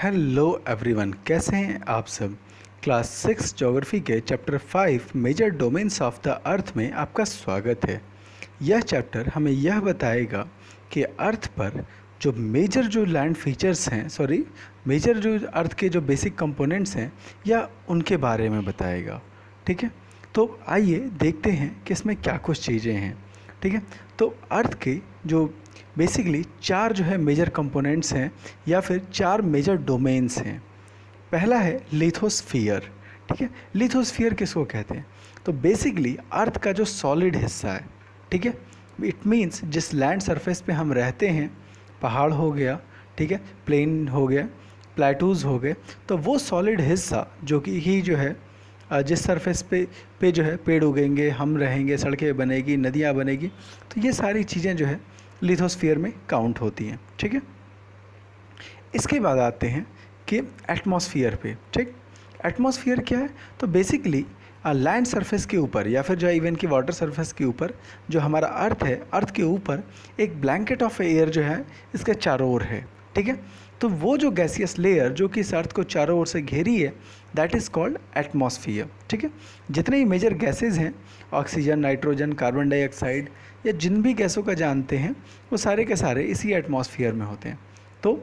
Hello everyone, कैसे हैं आप सब। क्लास 6 ज्योग्राफी के chapter 5 major domains of the earth में आपका स्वागत है। यह चैप्टर हमें यह बताएगा कि अर्थ पर जो लैंड फीचर्स हैं मेजर जो अर्थ के जो बेसिक कंपोनेंट्स हैं या उनके बारे में बताएगा। ठीक है, तो आइए देखते हैं कि इसमें क्या कुछ चीज़ें हैं। ठीक है, तो अर्थ के जो बेसिकली चार जो है मेजर कंपोनेंट्स हैं या फिर चार मेजर डोमेन्स हैं। पहला है लिथोस्फीयर। ठीक है, लिथोस्फीयर किसको कहते हैं? तो बेसिकली अर्थ का जो सॉलिड हिस्सा है, ठीक है, इट मीन्स जिस लैंड सरफेस पे हम रहते हैं, पहाड़ हो गया, ठीक है, प्लेन हो गया, प्लेटूज़ हो गए, तो वो सॉलिड हिस्सा जो कि ही जो है जिस सरफेस पे जो है पेड़ उगेंगे, हम रहेंगे, सड़कें बनेगी, नदियाँ बनेगी, तो ये सारी चीज़ें जो है लिथोस्फीयर में काउंट होती हैं। ठीक है, इसके बाद आते हैं कि एटमॉस्फेयर पे। ठीक, एटमॉस्फेयर क्या है? तो बेसिकली लैंड सरफेस के ऊपर या फिर जो है इवन की वाटर सरफेस के ऊपर जो हमारा अर्थ है, अर्थ के ऊपर एक ब्लैंकेट ऑफ एयर जो है इसके चारों ओर है। ठीक है, तो वो जो गैसियस लेयर जो कि इस अर्थ को चारों ओर से घेरी है, दैट इज़ कॉल्ड एटमॉस्फेयर। ठीक है, जितने ही मेजर गैसेज हैं, ऑक्सीजन, नाइट्रोजन, कार्बन डाइऑक्साइड या जिन भी गैसों का जानते हैं, वो सारे के सारे इसी एटमॉस्फेयर में होते हैं। तो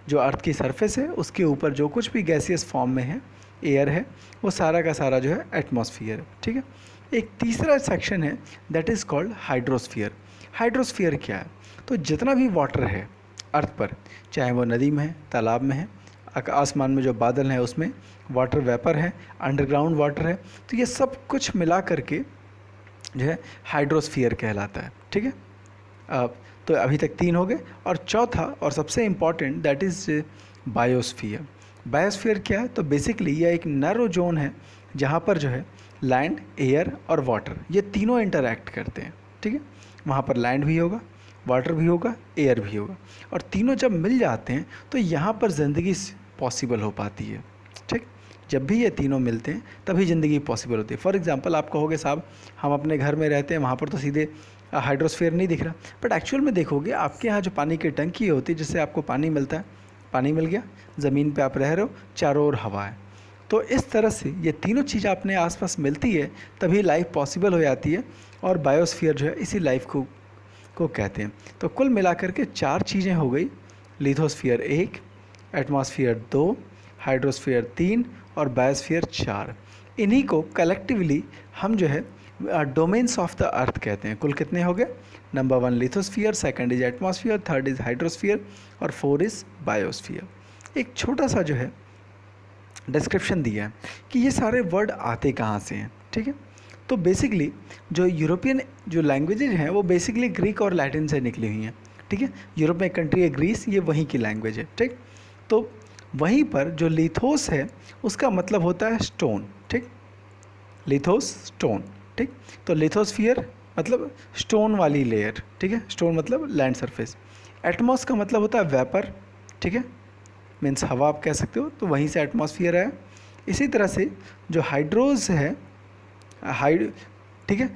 जो अर्थ की सरफेस है उसके ऊपर जो कुछ भी गैसियस फॉर्म में है, एयर है, वो सारा का सारा जो है एटमॉस्फेयर है। ठीक है, एक तीसरा सेक्शन है that is called hydrosphere. Hydrosphere क्या है? तो जितना भी वाटर है अर्थ पर, चाहे वो नदी में है, तालाब में है, आसमान में जो बादल हैं उसमें वाटर वेपर है, अंडरग्राउंड वाटर है, तो ये सब कुछ मिला करके जो है हाइड्रोस्फीयर कहलाता है। ठीक है, तो अभी तक तीन हो गए, और चौथा और सबसे important that is biosphere. Biosphere क्या है? तो बेसिकली यह एक नैरो जोन है जहाँ पर जो है लैंड, एयर और वाटर ये तीनों इंटरैक्ट करते हैं। ठीक है, वहाँ पर लैंड भी होगा, वाटर भी होगा, एयर भी होगा, और तीनों जब मिल जाते हैं तो यहाँ पर ज़िंदगी पॉसिबल हो पाती है। ठीक, जब भी ये तीनों मिलते हैं तभी ज़िंदगी पॉसिबल होती है। फॉर एग्जांपल आप कहोगे साहब हम अपने घर में रहते हैं, वहाँ पर तो सीधे हाइड्रोस्फीयर नहीं दिख रहा, बट एक्चुअल में देखोगे आपके यहाँ जो पानी की टंकी होती है जिससे आपको पानी मिलता है, पानी मिल गया, ज़मीन पे आप रह रहे हो, चारों ओर हवा है, तो इस तरह से ये तीनों चीज़ अपने आसपास मिलती है तभी लाइफ पॉसिबल हो जाती है, और बायोस्फीयर जो है इसी लाइफ को कहते हैं। तो कुल मिलाकर के चार चीज़ें हो गई, लिथोस्फीयर 1, एटमॉस्फेयर 2, हाइड्रोस्फीयर 3 और बायोस्फीयर 4। इन्हीं को कलेक्टिवली हम जो है डोमेन्स ऑफ द अर्थ कहते हैं। कुल कितने हो गए? Number 1 lithosphere, second is atmosphere, third is hydrosphere और 4 इज बायोस्फीयर। एक छोटा सा जो है डिस्क्रिप्शन दिया है कि ये सारे वर्ड आते कहाँ से हैं। ठीक है, तो बेसिकली जो यूरोपियन जो लैंग्वेजेज हैं वो बेसिकली ग्रीक और लैटिन से निकली हुई हैं। ठीक है, यूरोप में एक कंट्री है ग्रीस, ये वहीं की लैंग्वेज है। ठीक, तो वहीं पर जो लिथोस है उसका मतलब होता है स्टोन। ठीक, लिथोस स्टोन। ठीक, तो लिथोस्फीयर मतलब स्टोन वाली लेयर। ठीक है, स्टोन मतलब लैंड सरफेस। एटमॉस का मतलब होता है वेपर। ठीक है, मीन्स हवा आप कह सकते हो, तो वहीं से एटमॉस्फेयर है। इसी तरह से जो हाइड्रोज है, ठीक है,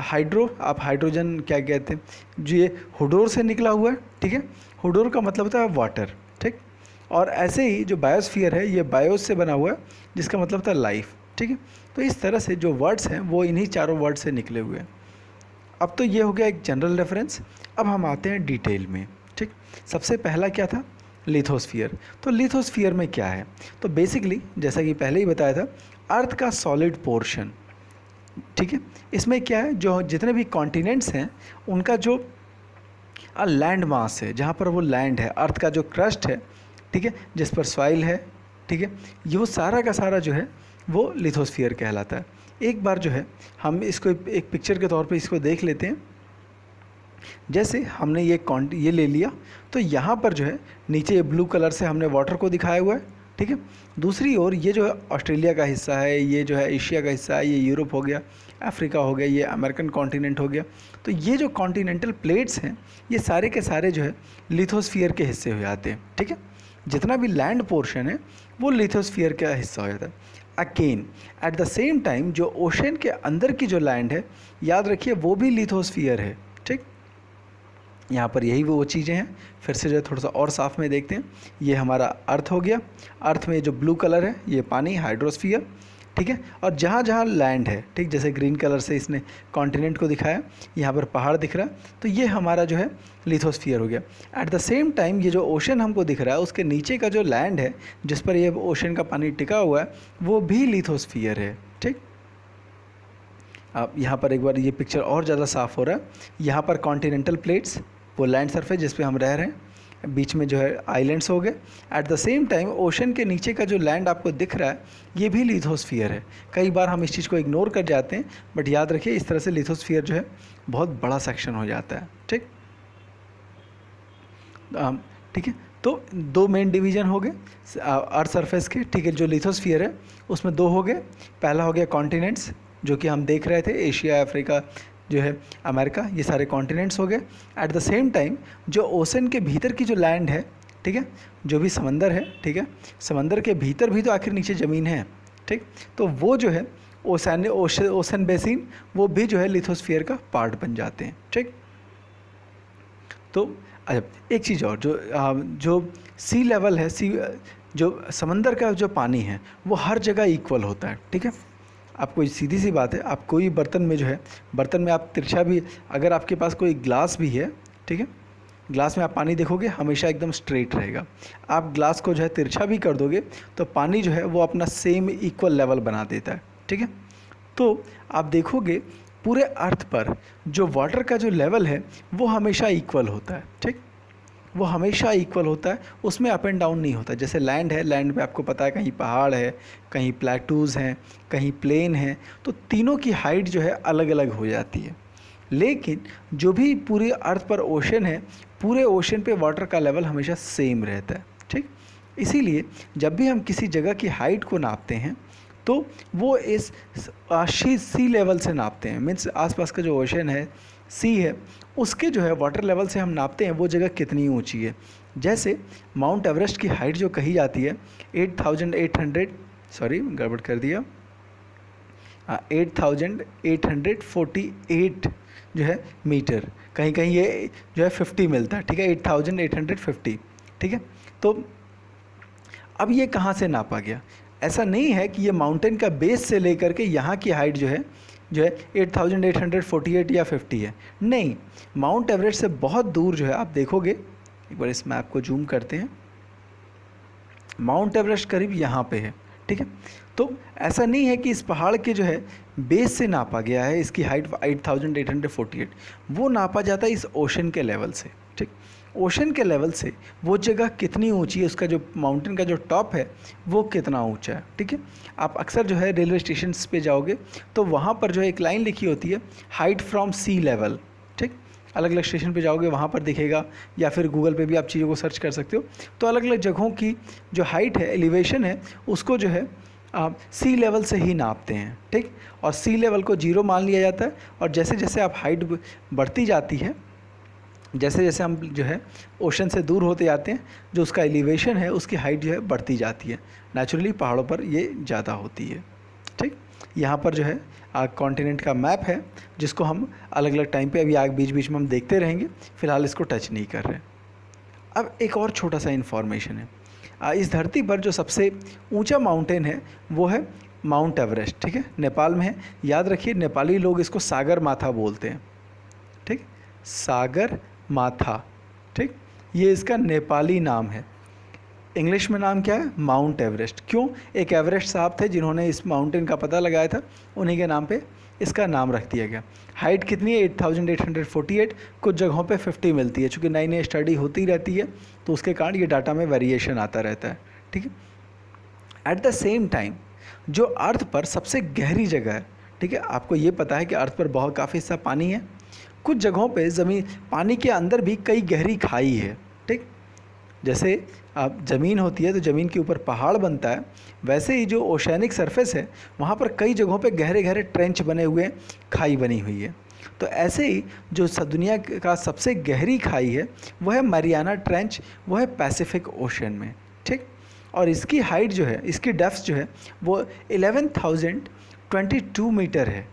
हाइड्रो आप हाइड्रोजन क्या कहते हैं, जो ये हुडोर से निकला हुआ है। ठीक है, हुडोर का मतलब होता है वाटर। ठीक, और ऐसे ही जो बायोस्फीयर है ये बायोस से बना हुआ है जिसका मतलब होता है लाइफ। ठीक है, तो इस तरह से जो वर्ड्स हैं वो इन्हीं चारों वर्ड से निकले हुए हैं। अब तो ये हो गया एक जनरल रेफरेंस, अब हम आते हैं डिटेल में। ठीक, सबसे पहला क्या था? लिथोस्फीयर। तो लिथोस्फीयर में क्या है? तो बेसिकली जैसा कि पहले ही बताया था, अर्थ का सॉलिड पोर्शन। ठीक है, इसमें क्या है, जो जितने भी कॉन्टिनेंट्स हैं उनका जो लैंड मास है, जहाँ पर वो लैंड है, अर्थ का जो क्रस्ट है, ठीक है, जिस पर सॉइल है, ठीक है, ये वो सारा का सारा जो है वो लिथोस्फीयर कहलाता है। एक बार जो है हम इसको एक पिक्चर के तौर पे इसको देख लेते हैं। जैसे हमने ये ले लिया, तो यहाँ पर जो है नीचे ये ब्लू कलर से हमने वाटर को दिखाया हुआ है। ठीक है, दूसरी ओर ये जो है ऑस्ट्रेलिया का हिस्सा है, ये जो है एशिया का हिस्सा है, ये यूरोप हो गया, अफ्रीका हो गया, ये अमेरिकन कॉन्टिनेंट हो गया। तो ये जो कॉन्टिनेंटल प्लेट्स हैं ये सारे के सारे जो है लिथोस्फीयर के हिस्से हो जाते हैं। ठीक है, जितना भी लैंड पोर्शन है वो लिथोस्फीयर का हिस्सा हो जाता है। Again at the same time जो ओशन के अंदर की जो लैंड है, याद रखिए वो भी लिथोस्फीयर है। ठीक, यहाँ पर यही वो चीज़ें हैं। फिर से जो है थोड़ा सा और साफ में देखते हैं। ये हमारा अर्थ हो गया। अर्थ में जो ब्लू कलर है ये पानी, हाइड्रोस्फीयर, ठीक है। और जहाँ जहाँ लैंड है, ठीक, जैसे ग्रीन कलर से इसने कॉन्टिनेंट को दिखाया, यहाँ पर पहाड़ दिख रहा है, तो ये हमारा जो है लिथोस्फीयर हो गया। एट द सेम टाइम ये जो ओशन हमको दिख रहा है, उसके नीचे का जो लैंड है जिस पर ये ओशन का पानी टिका हुआ है, वो भी लिथोस्फीयर है, ठीक। अब यहाँ पर एक बार ये पिक्चर और ज़्यादा साफ़ हो रहा है। यहाँ पर कॉन्टिनेंटल प्लेट्स, वो लैंड सरफेस जिस पे हम रह रहे हैं, बीच में जो है आइलैंड्स हो गए। At the same time ocean के नीचे का जो लैंड आपको दिख रहा है, ये भी लिथोस्फीयर है। कई बार हम इस चीज़ को इग्नोर कर जाते हैं, बट याद रखिए इस तरह से लिथोस्फीयर जो है बहुत बड़ा सेक्शन हो जाता है, ठीक। ठीक है, तो दो मेन डिवीज़न हो गए अर्थ सरफेस के, ठीक है। जो लिथोस्फीयर है उसमें दो हो गए। पहला हो गया कॉन्टिनेंट्स, जो कि हम देख रहे थे, एशिया, अफ्रीका, जो है अमेरिका, ये सारे कॉन्टिनेंट्स हो गए। एट द सेम टाइम जो ओशन के भीतर की जो लैंड है, ठीक है, जो भी समंदर है, ठीक है, समंदर के भीतर भी तो आखिर नीचे ज़मीन है, ठीक, तो वो जो है ओशन बेसिन, वो भी जो है लिथोस्फीयर का पार्ट बन जाते हैं, ठीक। तो अच्छा, एक चीज़ और, जो सी लेवल है, जो समंदर का जो पानी है वो हर जगह इक्वल होता है, ठीक है। आपको सीधी सी बात है, आप कोई बर्तन में जो है, बर्तन में आप तिरछा भी, अगर आपके पास कोई ग्लास भी है, ठीक है, ग्लास में आप पानी देखोगे हमेशा एकदम स्ट्रेट रहेगा। आप ग्लास को जो है तिरछा भी कर दोगे तो पानी जो है वो अपना सेम इक्वल लेवल बना देता है, ठीक है। तो आप देखोगे पूरे अर्थ पर जो वाटर का जो लेवल है वो हमेशा इक्वल होता है, ठीक, वो हमेशा इक्वल होता है, उसमें अप एंड डाउन नहीं होता। जैसे लैंड है, लैंड पे आपको पता है कहीं पहाड़ है, कहीं प्लेटूज़ हैं, कहीं प्लेन है, तो तीनों की हाइट जो है अलग अलग हो जाती है। लेकिन जो भी पूरी अर्थ पर ओशन है, पूरे ओशन पे वाटर का लेवल हमेशा सेम रहता है, ठीक। इसीलिए जब भी हम किसी जगह की हाइट को नापते हैं तो वो इस सी लेवल से नापते हैं। मीन्स आसपास का जो ओशन है, सी है, उसके जो है वाटर लेवल से हम नापते हैं वो जगह कितनी ऊंची है। जैसे माउंट एवरेस्ट की हाइट जो कही जाती है 8,800, सॉरी गड़बड़ कर दिया, 8,848 जो है मीटर, कहीं कहीं ये जो है 50 मिलता है, ठीक है, 8,850, ठीक है। तो अब ये कहाँ से नापा गया? ऐसा नहीं है कि ये माउंटेन का बेस से लेकर के यहाँ की हाइट जो है 8,848 या 50 है, नहीं, माउंट एवरेस्ट से बहुत दूर जो है, आप देखोगे, एक बार इस मैप को जूम करते हैं, माउंट एवरेस्ट करीब यहाँ पे है, ठीक है। तो ऐसा नहीं है कि इस पहाड़ के जो है बेस से नापा गया है, इसकी हाइट 8,848, वो नापा जाता है इस ओशन के लेवल से, ठीक। ओशन के लेवल से वो जगह कितनी ऊंची है, उसका जो माउंटेन का जो टॉप है वो कितना ऊंचा है, ठीक है। आप अक्सर जो है रेलवे स्टेशन पे जाओगे तो वहाँ पर जो है एक लाइन लिखी होती है, हाइट फ्रॉम सी लेवल, ठीक। अलग अलग स्टेशन पे जाओगे वहाँ पर दिखेगा, या फिर गूगल पे भी आप चीज़ों को सर्च कर सकते हो। तो अलग अलग जगहों की जो हाइट है, एलिवेशन है, उसको जो है आप सी लेवल से ही नापते हैं, ठीक। और सी लेवल को 0 मान लिया जाता है, और जैसे जैसे आप हाइट बढ़ती जाती है, जैसे जैसे हम जो है ओशन से दूर होते जाते हैं, जो उसका एलिवेशन है उसकी हाइट जो है बढ़ती जाती है। नेचुरली पहाड़ों पर ये ज़्यादा होती है, ठीक। यहाँ पर जो है कॉन्टिनेंट का मैप है, जिसको हम अलग अलग टाइम पे अभी आगे बीच बीच में हम देखते रहेंगे, फ़िलहाल इसको टच नहीं कर रहे। अब एक और छोटा सा इन्फॉर्मेशन है, इस धरती पर जो सबसे ऊंचा माउंटेन है वो है माउंट एवरेस्ट, ठीक है, नेपाल में है। याद रखिए नेपाली लोग इसको सागर माथा बोलते हैं, ठीक, सागर माथा, ठीक, ये इसका नेपाली नाम है। इंग्लिश में नाम क्या है? Mount Everest. क्यों? एक एवरेस्ट साहब थे जिन्होंने इस माउंटेन का पता लगाया था, उन्हीं के नाम पे इसका नाम रख दिया गया। हाइट कितनी है? 8,848, कुछ जगहों पे 50 मिलती है, चूँकि नई नई स्टडी होती रहती है तो उसके कारण ये डाटा में वेरिएशन आता रहता है, ठीक है। एट द सेम टाइम जो अर्थ पर सबसे गहरी जगह है, ठीक है, आपको ये पता है कि अर्थ पर बहुत काफ़ी हिस्सा पानी है, कुछ जगहों पे ज़मीन, पानी के अंदर भी कई गहरी खाई है, ठीक। जैसे आप ज़मीन होती है तो ज़मीन के ऊपर पहाड़ बनता है, वैसे ही जो ओशैनिक सरफेस है वहाँ पर कई जगहों पे गहरे गहरे ट्रेंच बने हुए हैं, खाई बनी हुई है। तो ऐसे ही जो दुनिया का सबसे गहरी खाई है वो है मरियाना ट्रेंच, वो है पैसिफिक ओशन में, ठीक। और इसकी हाइट जो है, इसकी डेप्थ जो है वो 11,022 मीटर है,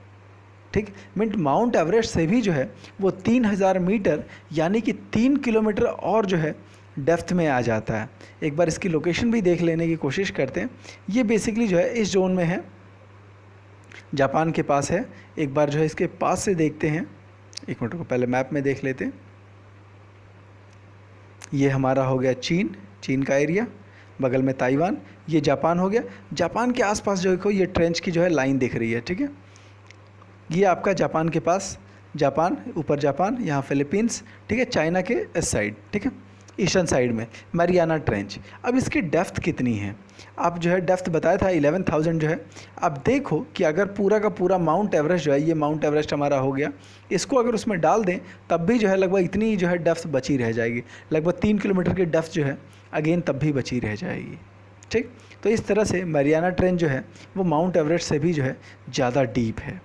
ठीक, मीन माउंट एवरेस्ट से भी जो है वो 3000 मीटर यानी कि 3 किलोमीटर और जो है डेप्थ में आ जाता है। एक बार इसकी लोकेशन भी देख लेने की कोशिश करते हैं। ये बेसिकली जो है इस जोन में है, जापान के पास है। एक बार जो है इसके पास से देखते हैं, एक मिनट को पहले मैप में देख लेते हैं। ये हमारा हो गया चीन का एरिया, बगल में ताइवान, ये जापान हो गया। जापान के आसपास जो देखो ये ट्रेंच की जो है लाइन दिख रही है, ठीक है। ये आपका जापान के पास, जापान ऊपर, जापान यहाँ फिलीपींस, ठीक है, चाइना के इस साइड, ठीक है, ईस्टर्न साइड में मैरियाना ट्रेंच। अब इसकी डेप्थ कितनी है, आप जो है डेप्थ बताया था 11,000 जो है। अब देखो कि अगर पूरा का पूरा माउंट एवरेस्ट जो है, ये माउंट एवरेस्ट हमारा हो गया, इसको अगर उसमें डाल दें तब भी जो है लगभग इतनी जो है डेप्थ बची रह जाएगी, लगभग 3 किलोमीटर की डेप्थ जो है अगेन तब भी बची रह जाएगी, ठीक। तो इस तरह से मैरियाना ट्रेंच जो है वो माउंट एवरेस्ट से भी जो है ज़्यादा डीप है।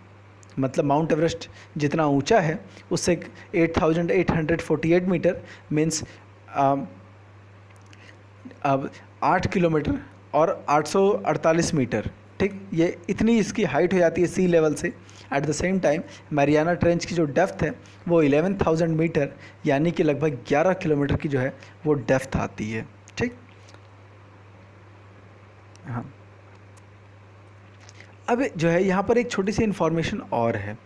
मतलब माउंट एवरेस्ट जितना ऊंचा है उससे 8,848 मीटर मीन्स अब 8 किलोमीटर और 848 मीटर, ठीक, ये इतनी इसकी हाइट हो जाती है सी लेवल से। At the same time Mariana trench की जो डेप्थ है वो 11,000 मीटर यानी कि लगभग 11 किलोमीटर की जो है वो डेप्थ आती है, ठीक। हाँ, अब जो है यहाँ पर एक छोटी सी इन्फॉर्मेशन और है।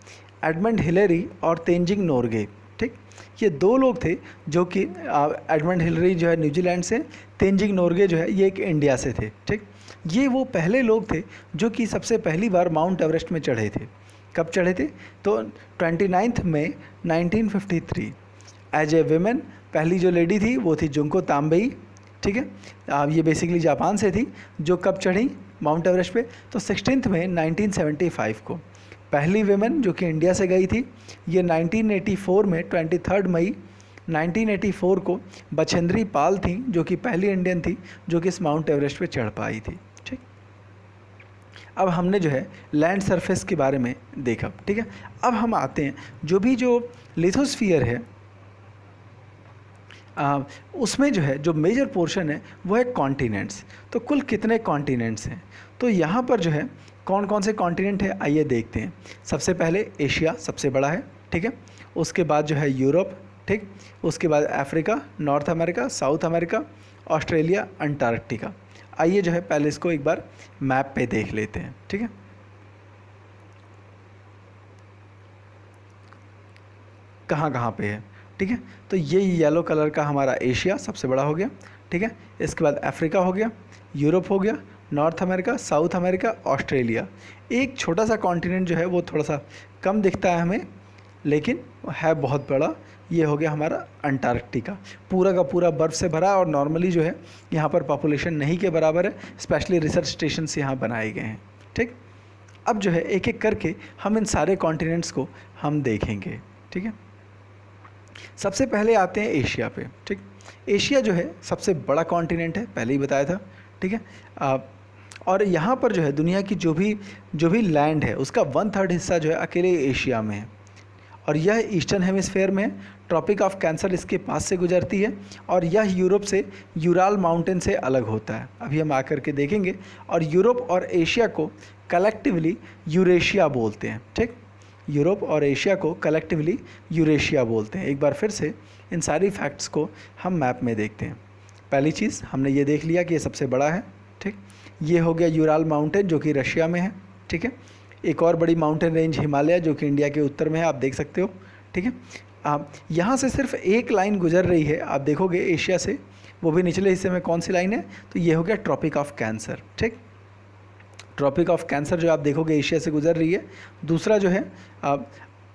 एडमंड हिलेरी और तेंजिंग नोरगे, ठीक, ये दो लोग थे जो कि एडमंड हिलेरी जो है न्यूजीलैंड से, तेंजिंग नोरगे जो है ये एक इंडिया से थे, ठीक। ये वो पहले लोग थे जो कि सबसे पहली बार माउंट एवरेस्ट में चढ़े थे। कब चढ़े थे, तो 29 मई 1953 एज ए वेमेन। पहली जो लेडी थी वो थी जुंको ताम्बेई, ठीक है। ये बेसिकली जापान से थी, जो कब चढ़ी माउंट एवरेस्ट पे, तो 16 मई 1975 को। पहली वेमेन जो कि इंडिया से गई थी ये 1984 में 23 मई 1984 को बछेंद्री पाल थी, जो कि पहली इंडियन थी जो कि इस माउंट एवरेस्ट पे चढ़ पाई थी, ठीक। अब हमने जो है लैंड सरफेस के बारे में देखा, ठीक है। अब हम आते हैं जो लिथोस्फीयर है उसमें जो है जो मेजर पोर्शन है वो है कॉन्टिनेंट्स। तो कुल कितने कॉन्टिनेंट्स हैं, तो यहाँ पर जो है कौन कौन से कॉन्टिनेंट है आइए देखते हैं। सबसे पहले एशिया सबसे बड़ा है, ठीक है। उसके बाद जो है यूरोप, ठीक। उसके बाद Africa, north America, South America, Australia, Antarctica. आइए जो है पहले इसको एक बार मैप पे देख लेते हैं, ठीक है। कहाँ कहाँ पे है, ठीक है। तो ये येलो कलर का हमारा एशिया सबसे बड़ा हो गया, ठीक है। इसके बाद अफ्रीका हो गया, यूरोप हो गया, north America, South America, Australia. एक छोटा सा कॉन्टिनेंट जो है वो थोड़ा सा कम दिखता है हमें, लेकिन है बहुत बड़ा, ये हो गया हमारा अंटार्कटिका। पूरा का पूरा बर्फ़ से भरा और नॉर्मली जो है यहाँ पर पॉपुलेशन नहीं के बराबर है, स्पेशली रिसर्च स्टेशंस यहाँ बनाए गए हैं, ठीक। अब जो है एक एक करके हम इन सारे कॉन्टिनेंट्स को हम देखेंगे, ठीक है। सबसे पहले आते हैं एशिया पे, ठीक। एशिया जो है सबसे बड़ा कॉन्टिनेंट है, पहले ही बताया था, ठीक है। और यहाँ पर जो है दुनिया की जो भी लैंड है उसका 1/3 हिस्सा जो है अकेले एशिया में है। और यह ईस्टर्न हेमिस्फेयर में है, ट्रॉपिक ऑफ कैंसर इसके पास से गुजरती है और यह यूरोप से यूराल माउंटेन से अलग होता है, अभी हम आकर के देखेंगे। और यूरोप और एशिया को कलेक्टिवली यूरेशिया बोलते हैं, ठीक। यूरोप और एशिया को कलेक्टिवली यूरेशिया बोलते हैं। एक बार फिर से इन सारी फैक्ट्स को हम मैप में देखते हैं। पहली चीज़ हमने ये देख लिया कि ये सबसे बड़ा है, ठीक। ये हो गया यूराल माउंटेन जो कि रशिया में है, ठीक है। एक और बड़ी माउंटेन रेंज हिमालय जो कि इंडिया के उत्तर में है, आप देख सकते हो, ठीक है। आप यहाँ से सिर्फ एक लाइन गुजर रही है, आप देखोगे एशिया से, वो भी निचले हिस्से में कौन सी लाइन है, तो ये हो गया ट्रॉपिक ऑफ कैंसर, ठीक। ट्रॉपिक ऑफ कैंसर जो आप देखोगे एशिया से गुजर रही है। दूसरा जो है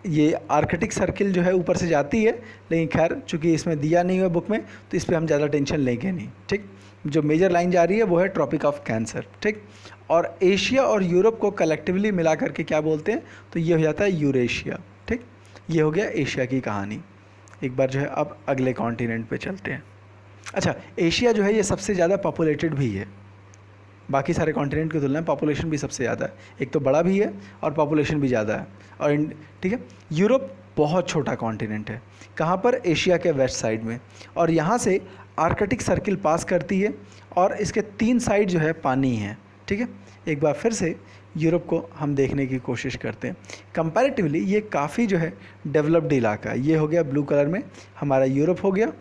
ये आर्कटिक सर्किल जो है ऊपर से जाती है, लेकिन खैर चूँकि इसमें दिया नहीं हुआ बुक में तो इस पर हम ज़्यादा टेंशन लेंगे नहीं, ठीक। जो मेजर लाइन जा रही है वो है ट्रॉपिक ऑफ कैंसर, ठीक। और एशिया और यूरोप को कलेक्टिवली मिला करके क्या बोलते हैं, तो ये हो जाता है यूरेशिया, ठीक। ये हो गया एशिया की कहानी। एक बार जो है अब अगले कॉन्टिनेंट पे चलते हैं। अच्छा, एशिया जो है ये सबसे ज़्यादा पॉपुलेटेड भी है, बाकी सारे कॉन्टिनेंट की तुलना में पॉपुलेशन भी सबसे ज़्यादा है। एक तो बड़ा भी है और पॉपुलेशन भी ज़्यादा है। और ठीक है, यूरोप बहुत छोटा कॉन्टिनेंट है, कहाँ पर, एशिया के वेस्ट साइड में। और यहाँ से आर्कटिक सर्किल पास करती है और इसके 3 साइड जो है पानी है, ठीक है। एक बार फिर से यूरोप को हम देखने की कोशिश करते हैं। कंपैरेटिवली ये काफ़ी जो है डेवलप्ड इलाका है। ये हो गया ब्लू कलर में हमारा यूरोप हो गया,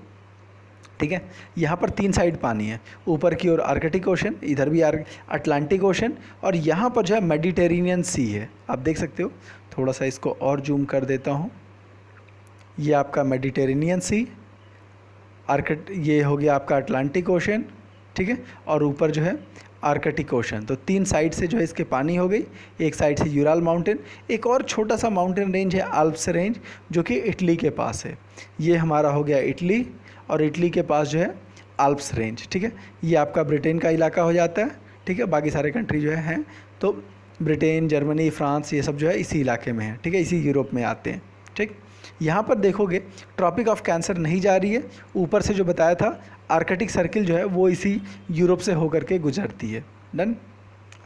ठीक है। यहाँ पर 3 साइड पानी है, ऊपर की ओर आर्कटिक ओशन, इधर भी अटलांटिक ओशन, और यहाँ पर जो है मेडिटेरेनियन सी है। आप देख सकते हो, थोड़ा सा इसको और जूम कर देता हूँ। ये आपका मेडिटेरेनियन सी, ये हो गया आपका अटलांटिक ओशन, ठीक है, और ऊपर जो है आर्कटिक ओशन। तो 3 साइड से जो है इसके पानी हो गई। एक साइड से यूराल माउंटेन, एक और छोटा सा माउंटेन रेंज है आल्प्स रेंज, जो कि इटली के पास है। ये हमारा हो गया इटली, और इटली के पास जो है आल्प्स रेंज, ठीक है। ये आपका ब्रिटेन का इलाका हो जाता है, ठीक है। बाकी सारे कंट्री जो हैं तो ब्रिटेन, जर्मनी, फ्रांस, ये सब जो है इसी इलाके में है, ठीक है, इसी यूरोप में आते हैं, ठीक। यहाँ पर देखोगे ट्रॉपिक ऑफ कैंसर नहीं जा रही है, ऊपर से जो बताया था आर्कटिक सर्किल जो है वो इसी यूरोप से होकर के गुजरती है। डन,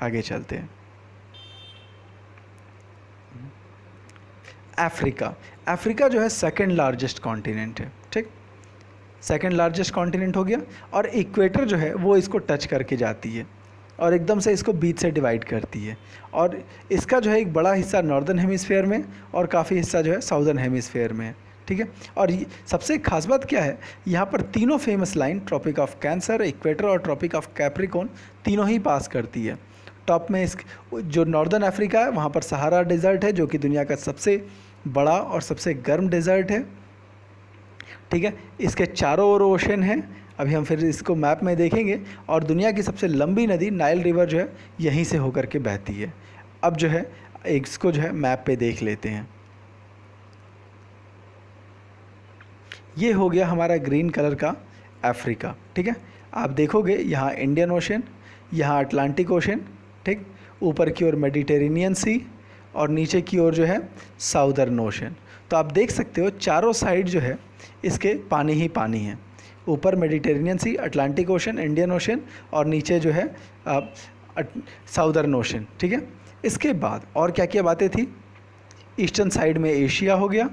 आगे चलते हैं। अफ्रीका, अफ्रीका जो है सेकंड लार्जेस्ट कॉन्टिनेंट है, ठीक, सेकंड लार्जेस्ट कॉन्टिनेंट हो गया। और इक्वेटर जो है वो इसको टच करके जाती है और एकदम से इसको बीच से डिवाइड करती है। और इसका जो है एक बड़ा हिस्सा नॉर्दर्न हेमिस्फेयर में और काफ़ी हिस्सा जो है साउदर्न हेमिस्फेयर में है, ठीक है। और सबसे खास बात क्या है, यहाँ पर तीनों famous line Tropic of Cancer, equator और ट्रॉपिक ऑफ कैप्रिकॉर्न तीनों ही पास करती है। टॉप में इस जो नॉर्दर्न अफ्रीका है वहाँ पर सहारा डेजर्ट है, जो कि दुनिया का सबसे बड़ा और सबसे गर्म डेजर्ट है, ठीक है। इसके चारों ओर ओशन है। अभी हम फिर इसको मैप में देखेंगे। और दुनिया की सबसे लंबी नदी नाइल रिवर जो है यहीं से होकर के बहती है। अब जो है इसको जो है मैप पे देख लेते हैं। ये हो गया हमारा ग्रीन कलर का अफ्रीका, ठीक है। आप देखोगे यहाँ इंडियन ओशन, यहाँ अटलांटिक ओशन, ठीक, ऊपर की ओर मेडिटेरेनियन सी और नीचे की ओर जो है साउदर्न ओशन। तो आप देख सकते हो चारों साइड जो है इसके पानी ही पानी है। ऊपर मेडिटेरेनियन सी, अटलांटिक ओशन, इंडियन ओशन और नीचे जो है साउदर्न ओशन, ठीक है। इसके बाद और क्या क्या बातें थी, ईस्टर्न साइड में एशिया हो गया,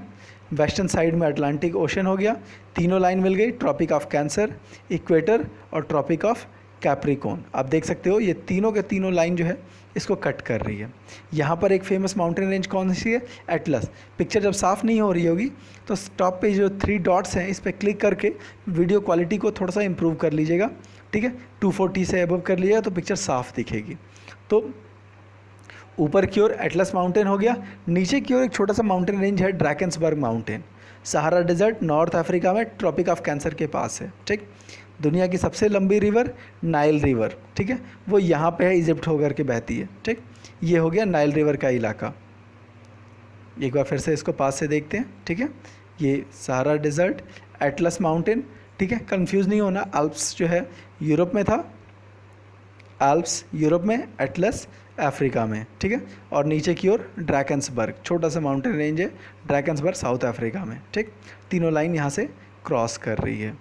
वेस्टर्न साइड में अटलांटिक ओशन हो गया, तीनों लाइन मिल गई, ट्रॉपिक ऑफ कैंसर, इक्वेटर और ट्रॉपिक ऑफ कैप्रिकॉर्न। आप देख सकते हो ये तीनों के तीनों लाइन जो है इसको कट कर रही है। यहाँ पर एक फेमस माउंटेन रेंज कौन सी है, एटलस। पिक्चर जब साफ़ नहीं हो रही होगी तो टॉप पे जो 3 डॉट्स हैं इस पर क्लिक करके वीडियो क्वालिटी को थोड़ा सा इम्प्रूव कर लीजिएगा, ठीक है। 240 से अबव कर लीजिएगा तो पिक्चर साफ़ दिखेगी। तो ऊपर की ओर एटलस माउंटेन हो गया, नीचे की ओर एक छोटा सा माउंटेन रेंज है Drakensberg mountain. Sahara desert north Africa में ट्रॉपिक ऑफ कैंसर के पास है, ठीक। दुनिया की सबसे लंबी रिवर नाइल रिवर, ठीक है, वो यहाँ पे है, इजिप्ट होकर के बहती है, ठीक। ये हो गया नाइल रिवर का इलाका। एक बार फिर से इसको पास से देखते हैं, ठीक है। ये सहारा डेजर्ट, एटलस माउंटेन, ठीक है, कंफ्यूज नहीं होना, अल्प्स जो है यूरोप में था, अल्प्स यूरोप में, एटलस अफ्रीका में, ठीक है। और नीचे की ओर ड्रैकेंसबर्ग, छोटा सा माउंटेन रेंज है, ड्रैकेंसबर्ग साउथ अफ्रीका में, ठीक। तीनों लाइन यहाँ से क्रॉस कर रही है।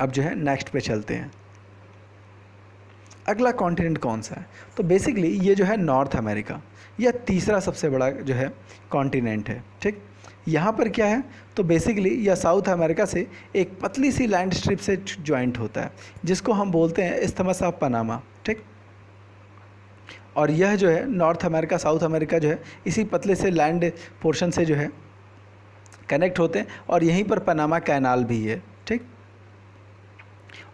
अब जो है नेक्स्ट पे चलते हैं। अगला कॉन्टिनेंट कौन सा है, तो बेसिकली ये जो है नॉर्थ अमेरिका, यह तीसरा सबसे बड़ा जो है कॉन्टिनेंट है, ठीक। यहाँ पर क्या है, तो बेसिकली यह साउथ अमेरिका से एक पतली सी लैंड स्ट्रिप से ज्वाइंट होता है, जिसको हम बोलते हैं इस्थमस ऑफ पनामा, ठीक। और यह जो है नॉर्थ अमेरिका साउथ अमेरिका जो है इसी पतले से लैंड पोर्शन से जो है कनेक्ट होते हैं, और यहीं पर पनामा कैनाल भी है, ठीक।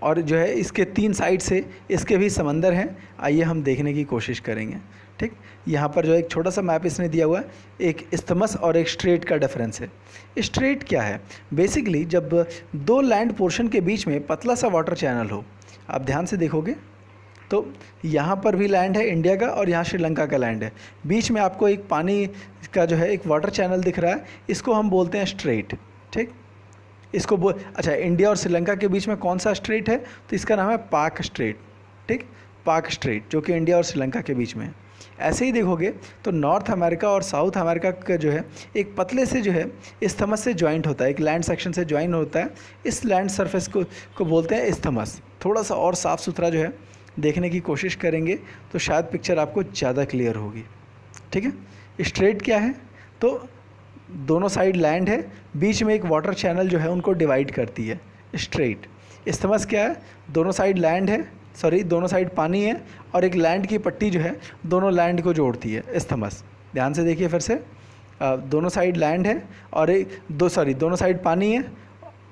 और जो है इसके 3 साइड से इसके भी समंदर हैं, आइए हम देखने की कोशिश करेंगे, ठीक। यहाँ पर जो एक छोटा सा मैप इसने दिया हुआ है, एक इस्थमस और एक स्ट्रेट का डिफरेंस है। स्ट्रेट क्या है, बेसिकली जब 2 लैंड पोर्शन के बीच में पतला सा वाटर चैनल हो, आप ध्यान से देखोगे तो यहाँ पर भी लैंड है इंडिया का और यहाँ श्रीलंका का लैंड है, बीच में आपको एक पानी का जो है एक वाटर चैनल दिख रहा है, इसको हम बोलते हैं स्ट्रेट, ठीक। इसको अच्छा, इंडिया और श्रीलंका के बीच में कौन सा स्ट्रेट है, तो इसका नाम है पाक स्ट्रेट, ठीक, पाक स्ट्रेट, जो कि इंडिया और श्रीलंका के बीच में है। ऐसे ही देखोगे तो नॉर्थ अमेरिका और साउथ अमेरिका का जो है एक पतले से जो है इस्थमस से ज्वाइंट होता है, एक लैंड सेक्शन से ज्वाइन होता है, इस लैंड सरफेस को बोलते हैं इस्थमस। थोड़ा सा और साफ़ सुथरा जो है देखने की कोशिश करेंगे तो शायद पिक्चर आपको ज़्यादा क्लियर होगी, ठीक है। स्ट्रेट क्या है, तो दोनों साइड लैंड है, बीच में एक वाटर चैनल जो है उनको डिवाइड करती है, स्ट्रेट। इस्थमस क्या है, दोनों साइड लैंड है, सॉरी दोनों साइड पानी है और एक लैंड की पट्टी जो है दोनों लैंड को जोड़ती है, इस्थमस। ध्यान से देखिए फिर से, दोनों साइड लैंड है और दोनों साइड पानी है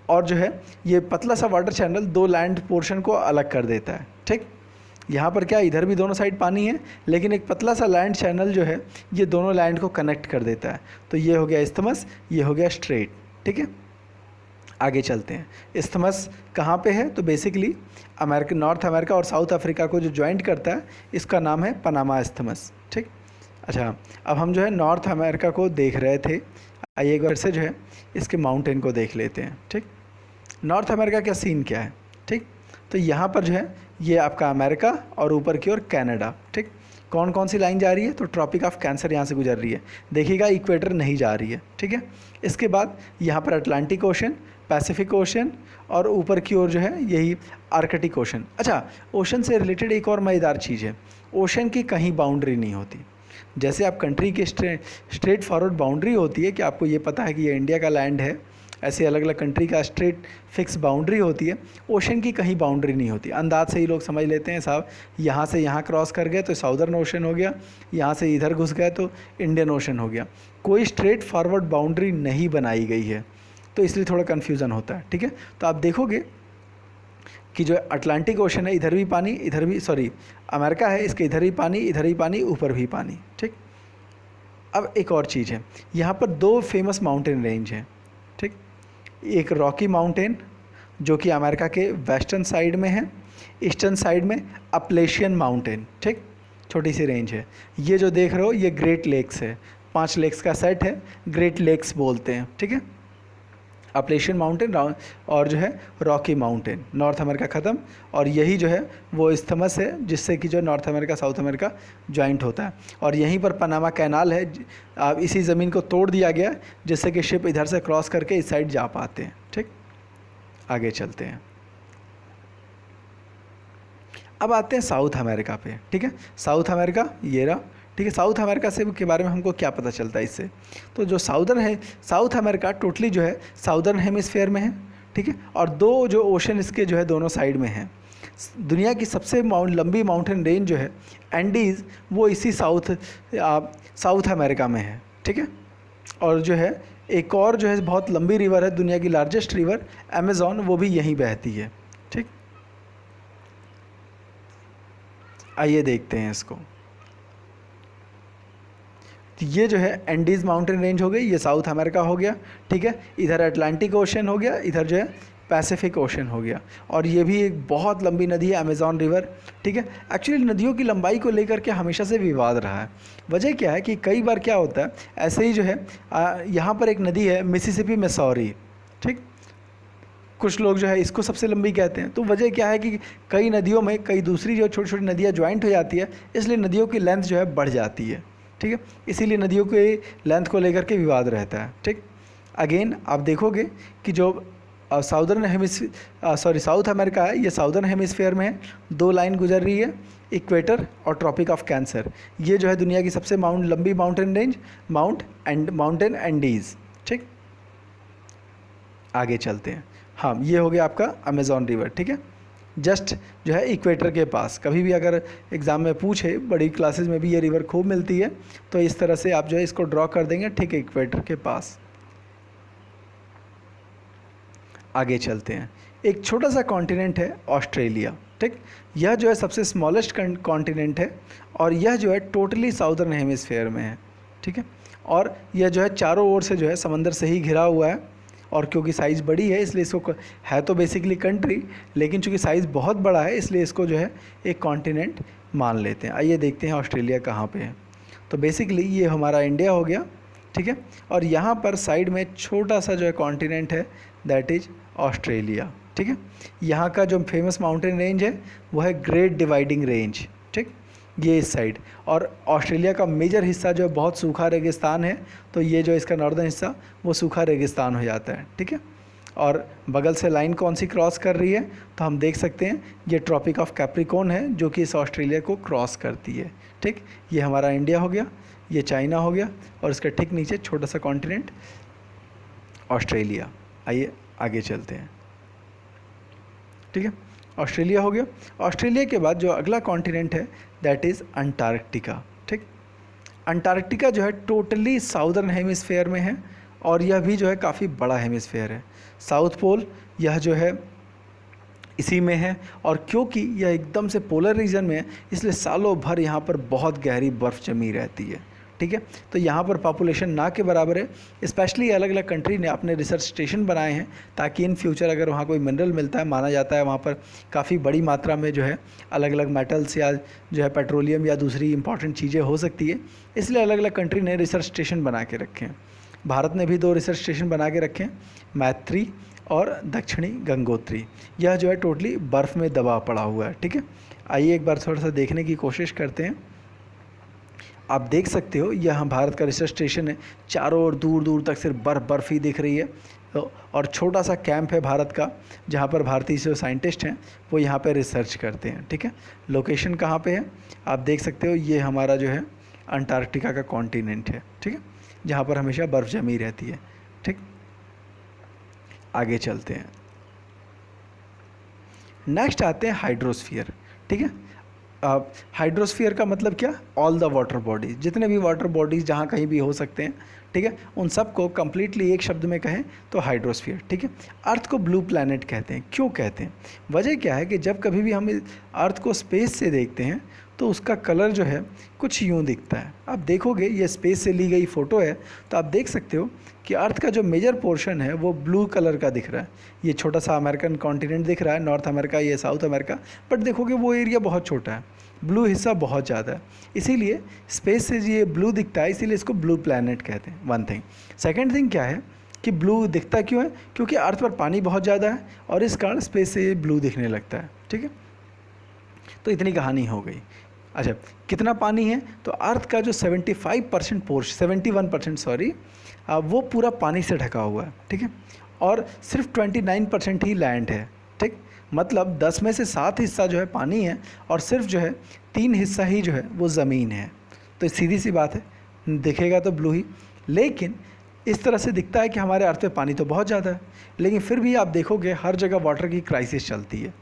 और जो है ये पतला सा वाटर चैनल दो लैंड पोर्शन को अलग कर देता है। ठीक, यहाँ पर क्या, इधर भी दोनों साइड पानी है लेकिन एक पतला सा लैंड चैनल जो है ये दोनों लैंड को कनेक्ट कर देता है। तो ये हो गया इस्थमस, ये हो गया स्ट्रेट। ठीक है, आगे चलते हैं। इस्थमस कहाँ पे है, तो बेसिकली अमेरिका, नॉर्थ अमेरिका और साउथ अफ्रीका को जो ज्वाइंट करता है इसका नाम है पनामा इस्थमस। ठीक, अच्छा अब हम जो है नॉर्थ अमेरिका को देख रहे थे, आइए एक बार से जो है इसके माउंटेन को देख लेते हैं। ठीक, नॉर्थ अमेरिका का सीन क्या है। ठीक, तो यहाँ पर जो है ये आपका अमेरिका और ऊपर की ओर कनाडा। ठीक, कौन कौन सी लाइन जा रही है, तो ट्रॉपिक ऑफ कैंसर यहाँ से गुजर रही है, देखिएगा इक्वेटर नहीं जा रही है। ठीक है, इसके बाद यहाँ पर अटलांटिक ओशन, पैसिफिक ओशन और ऊपर की ओर जो है यही आर्कटिक ओशन। अच्छा, ओशन से रिलेटेड एक और मज़ेदार चीज़ है, ओशन की कहीं बाउंड्री नहीं होती। जैसे आप कंट्री की स्ट्रेट फॉरवर्ड बाउंड्री होती है कि आपको ये पता है कि ये इंडिया का लैंड है, ऐसे अलग अलग कंट्री का स्ट्रेट फिक्स बाउंड्री होती है, ओशन की कहीं बाउंड्री नहीं होती। अंदाज से ही लोग समझ लेते हैं साहब यहाँ से यहाँ क्रॉस कर गए तो साउदर्न ओशन हो गया, यहाँ से इधर घुस गए तो इंडियन ओशन हो गया। कोई स्ट्रेट फॉरवर्ड बाउंड्री नहीं बनाई गई है, तो इसलिए थोड़ा कन्फ्यूज़न होता है। ठीक है, तो आप देखोगे कि जो अटलांटिक ओशन है इधर भी पानी, इधर भी, सॉरी अमेरिका है इसके इधर भी पानी, इधर भी पानी, ऊपर भी पानी। ठीक, अब एक और चीज़ है, यहाँ पर दो फेमस माउंटेन रेंज हैं। ठीक, एक रॉकी माउंटेन जो कि अमेरिका के वेस्टर्न साइड में है, ईस्टर्न साइड में अपलेशियन माउंटेन। ठीक, छोटी सी रेंज है। ये जो देख रहे हो ये ग्रेट लेक्स है, 5 लेक्स का सेट है, ग्रेट लेक्स बोलते हैं। ठीक है, अपलेशियन माउंटेन और जो है रॉकी माउंटेन, नॉर्थ अमेरिका ख़त्म, और यही जो है वो इस्थमस है जिससे कि जो north America South America joint होता है। और यहीं पर पनामा कैनाल है, अब इसी ज़मीन को तोड़ दिया गया जिससे कि शिप इधर से क्रॉस करके इस साइड जा पाते हैं। ठीक, आगे चलते हैं। अब आते हैं साउथ अमेरिका पे। ठीक है, साउथ अमेरिका ये रहा। ठीक है, साउथ अमेरिका से के बारे में हमको क्या पता चलता है इससे, तो जो साउदर्न है, साउथ अमेरिका टोटली जो है साउदर्न हेमिस्फेयर में है। ठीक है, और दो जो ओशन इसके जो है दोनों साइड में हैं। दुनिया की सबसे लंबी माउंटेन रेंज जो है एंडीज़, वो इसी साउथ अमेरिका में है। ठीक है, और जो है एक और जो है बहुत लंबी रिवर है, दुनिया की लार्जेस्ट रिवर अमेज़ॉन, वो भी यहीं बहती है। ठीक, आइए देखते हैं इसको। तो ये जो है एंडीज़ माउंटेन रेंज हो गई, ये साउथ अमेरिका हो गया। ठीक है, इधर अटलांटिक ओशन हो गया, इधर जो है पैसिफिक ओशन हो गया, और ये भी एक बहुत लंबी नदी है अमेज़ॉन रिवर। ठीक है, एक्चुअली नदियों की लंबाई को लेकर के हमेशा से विवाद रहा है। वजह क्या है कि कई बार क्या होता है, ऐसे ही जो है यहाँ पर एक नदी है मिसिसिपी मिसौरी। ठीक, कुछ लोग जो है इसको सबसे लंबी कहते हैं। तो वजह क्या है कि कई नदियों में कई दूसरी जो छोटी छोटी नदियाँ ज्वाइंट हो जाती है, इसलिए नदियों की लेंथ जो है बढ़ जाती है। ठीक है, इसीलिए नदियों के लेंथ को लेकर के विवाद रहता है। ठीक, अगेन आप देखोगे कि जो साउथ अमेरिका है, ये साउदर्न हेमिस्फेयर में है, दो लाइन गुजर रही है, इक्वेटर और ट्रॉपिक ऑफ कैंसर। ये जो है दुनिया की सबसे लंबी माउंटेन रेंज माउंटेन एंडीज़। ठीक, आगे चलते हैं। हाँ, ये हो गया आपका अमेज़ॉन रिवर। ठीक है, जस्ट जो है इक्वेटर के पास। कभी भी अगर एग्ज़ाम में पूछे, बड़ी क्लासेस में भी ये रिवर खूब मिलती है, तो इस तरह से आप जो है इसको ड्रॉ कर देंगे। ठीक है, इक्वेटर के पास। आगे चलते हैं। एक छोटा सा कॉन्टिनेंट है ऑस्ट्रेलिया। ठीक, यह जो है सबसे स्मॉलेस्ट कॉन्टिनेंट है और यह जो है टोटली साउदर्न हेमिस्फेयर में है। ठीक है, और यह जो है चारों ओर से जो है समंदर से ही घिरा हुआ है, और क्योंकि साइज़ बड़ी है इसलिए इसको, है तो बेसिकली कंट्री, लेकिन चूँकि साइज़ बहुत बड़ा है इसलिए इसको जो है एक कॉन्टिनेंट मान लेते हैं। आइए देखते हैं ऑस्ट्रेलिया कहाँ पे है। तो बेसिकली ये हमारा इंडिया हो गया। ठीक है, और यहाँ पर साइड में छोटा सा जो है कॉन्टिनेंट है, दैट इज़ ऑस्ट्रेलिया। ठीक है, यहाँ का जो फेमस माउंटेन रेंज है वो है ग्रेट डिवाइडिंग रेंज। ठीक, ये इस साइड, और ऑस्ट्रेलिया का मेजर हिस्सा जो है बहुत सूखा रेगिस्तान है, तो ये जो इसका नॉर्दर्न हिस्सा वो सूखा रेगिस्तान हो जाता है। ठीक है, और बगल से लाइन कौन सी क्रॉस कर रही है, तो हम देख सकते हैं ये ट्रॉपिक ऑफ कैप्रिकॉर्न है जो कि इस ऑस्ट्रेलिया को क्रॉस करती है। ठीक, ये हमारा इंडिया हो गया, ये चाइना हो गया, और इसके ठीक नीचे छोटा सा कॉन्टिनेंट ऑस्ट्रेलिया। आइए आगे चलते हैं। ठीक है, ऑस्ट्रेलिया हो गया। ऑस्ट्रेलिया के बाद जो अगला कॉन्टिनेंट है दैट इज़ अंटार्कटिका। ठीक, अंटार्कटिका जो है टोटली साउदर्न हेमिस्फेयर में है और यह भी जो है काफ़ी बड़ा हेमिस्फेयर है। साउथ पोल यह जो है इसी में है, और क्योंकि यह एकदम से पोलर रीजन में है इसलिए सालों भर यहाँ पर बहुत गहरी बर्फ़ जमी रहती है। ठीक है, तो यहाँ पर पॉपुलेशन ना के बराबर है। स्पेशली अलग अलग कंट्री ने अपने रिसर्च स्टेशन बनाए हैं ताकि इन फ्यूचर अगर वहाँ कोई मिनरल मिलता है, माना जाता है वहाँ पर काफ़ी बड़ी मात्रा में जो है अलग अलग मेटल्स या जो है पेट्रोलियम या दूसरी इंपॉर्टेंट चीज़ें हो सकती है, इसलिए अलग अलग कंट्री ने रिसर्च स्टेशन बना के रखे हैं। भारत ने भी 2 रिसर्च स्टेशन बना के रखे हैं, मैत्री और दक्षिणी गंगोत्री। यह जो है टोटली बर्फ़ में दबा पड़ा हुआ है। ठीक है, आइए एक बार थोड़ा सा देखने की कोशिश करते हैं। आप देख सकते हो यह भारत का रिसर्च स्टेशन है, चारों ओर दूर दूर तक सिर्फ बर्फ़ ही दिख रही है, और छोटा सा कैंप है भारत का जहाँ पर भारतीय जो साइंटिस्ट हैं वो यहाँ पे रिसर्च करते हैं। ठीक है, लोकेशन कहाँ पे है आप देख सकते हो, ये हमारा जो है अंटार्कटिका का कॉन्टिनेंट है। ठीक है, जहाँ पर हमेशा बर्फ़ जमी रहती है। ठीक, आगे चलते हैं। नेक्स्ट आते हैं हाइड्रोस्फीयर। ठीक है, हाइड्रोस्फीयर का मतलब क्या, ऑल द वाटर बॉडीज, जितने भी वाटर बॉडीज़ जहाँ कहीं भी हो सकते हैं। ठीक है, उन सब को कम्प्लीटली एक शब्द में कहें तो हाइड्रोस्फीयर। ठीक है, अर्थ को ब्लू प्लैनेट कहते हैं। क्यों कहते हैं, वजह क्या है कि जब कभी भी हम अर्थ को स्पेस से देखते हैं तो उसका कलर जो है कुछ यूँ दिखता है। आप देखोगे ये स्पेस से ली गई फ़ोटो है तो आप देख सकते हो कि अर्थ का जो मेजर पोर्शन है वो ब्लू कलर का दिख रहा है। ये छोटा सा अमेरिकन कॉन्टिनेंट दिख रहा है, नॉर्थ अमेरिका, ये साउथ अमेरिका, बट देखोगे वो एरिया बहुत छोटा है, ब्लू हिस्सा बहुत ज़्यादा है, इसीलिए स्पेस से ये ब्लू दिखता है, इसीलिए इसको ब्लू प्लैनेट कहते हैं। One thing. सेकेंड थिंग क्या है कि ब्लू दिखता क्यों है, क्योंकि अर्थ पर पानी बहुत ज़्यादा है और इस कारण स्पेस से ये ब्लू दिखने लगता है। ठीक है, तो इतनी कहानी हो गई। अच्छा, कितना पानी है, तो अर्थ का जो 75% पोर्शन 71% सॉरी, वो पूरा पानी से ढका हुआ है। ठीक है, और सिर्फ 29% ही लैंड है। ठीक, मतलब 10 में से 7 हिस्सा जो है पानी है और सिर्फ जो है 3 हिस्सा ही जो है वो ज़मीन है। तो सीधी सी बात है, दिखेगा तो ब्लू ही, लेकिन इस तरह से दिखता है कि हमारे अर्थ पे पानी तो बहुत ज़्यादा है, लेकिन फिर भी आप देखोगे हर जगह वाटर की क्राइसिस चलती है।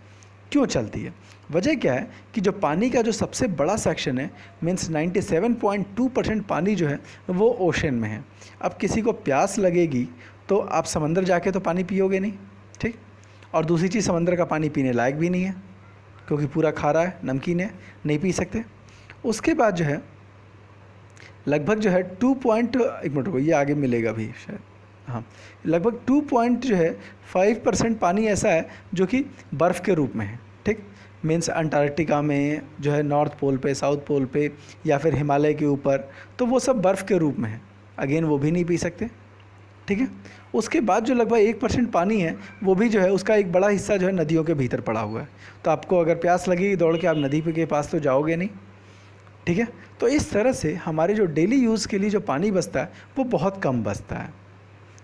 क्यों चलती है, वजह क्या है कि जो पानी का जो सबसे बड़ा सेक्शन है, मीन्स 97.2% पानी जो है वो ओशन में है। अब किसी को प्यास लगेगी तो आप समंदर जाके तो पानी पियोगे नहीं। ठीक, और दूसरी चीज़, समंदर का पानी पीने लायक भी नहीं है क्योंकि पूरा खारा है, नमकीन है, नहीं पी सकते। उसके बाद जो है लगभग जो है 1 मिनट रुको, ये आगे मिलेगा भी शायद, हाँ, लगभग 5% पानी ऐसा है जो कि बर्फ़ के रूप में है। ठीक, मीन्स अंटार्कटिका में जो है नॉर्थ पोल पे, साउथ पोल पे या फिर हिमालय के ऊपर, तो वो सब बर्फ़ के रूप में है, अगेन वो भी नहीं पी सकते। ठीक है, उसके बाद जो लगभग 1% पानी है वो भी जो है उसका एक बड़ा हिस्सा जो है नदियों के भीतर पड़ा हुआ है। तो आपको अगर प्यास लगेगी दौड़ के आप नदी के पास तो जाओगे नहीं। ठीक है, तो इस तरह से हमारे जो डेली यूज़ के लिए जो पानी बचता है वो बहुत कम बचता है।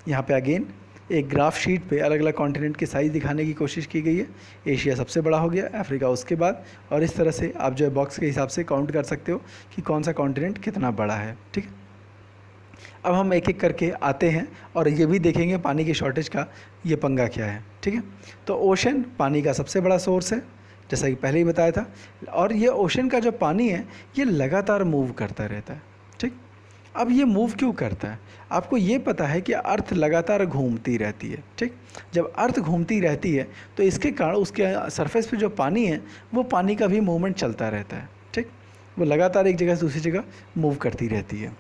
यहाँ पे अगेन एक ग्राफ शीट पे अलग अलग कॉन्टिनेंट की साइज़ दिखाने की कोशिश की गई है। एशिया सबसे बड़ा हो गया, अफ्रीका उसके बाद, और इस तरह से आप जो है बॉक्स के हिसाब से काउंट कर सकते हो कि कौन सा कॉन्टिनेंट कितना बड़ा है। ठीक है, अब हम एक एक करके आते हैं और ये भी देखेंगे पानी की शॉर्टेज का ये पंगा क्या है। ठीक है, तो ओशन पानी का सबसे बड़ा सोर्स है जैसा कि पहले ही बताया था, और ये ओशन का जो पानी है ये लगातार मूव करता रहता है। ठीक, अब ये मूव क्यों करता है, आपको ये पता है कि अर्थ लगातार घूमती रहती है। ठीक, जब अर्थ घूमती रहती है तो इसके कारण उसके सरफेस पे जो पानी है वो पानी का भी मूवमेंट चलता रहता है। ठीक, वो लगातार एक जगह से दूसरी जगह मूव करती रहती है।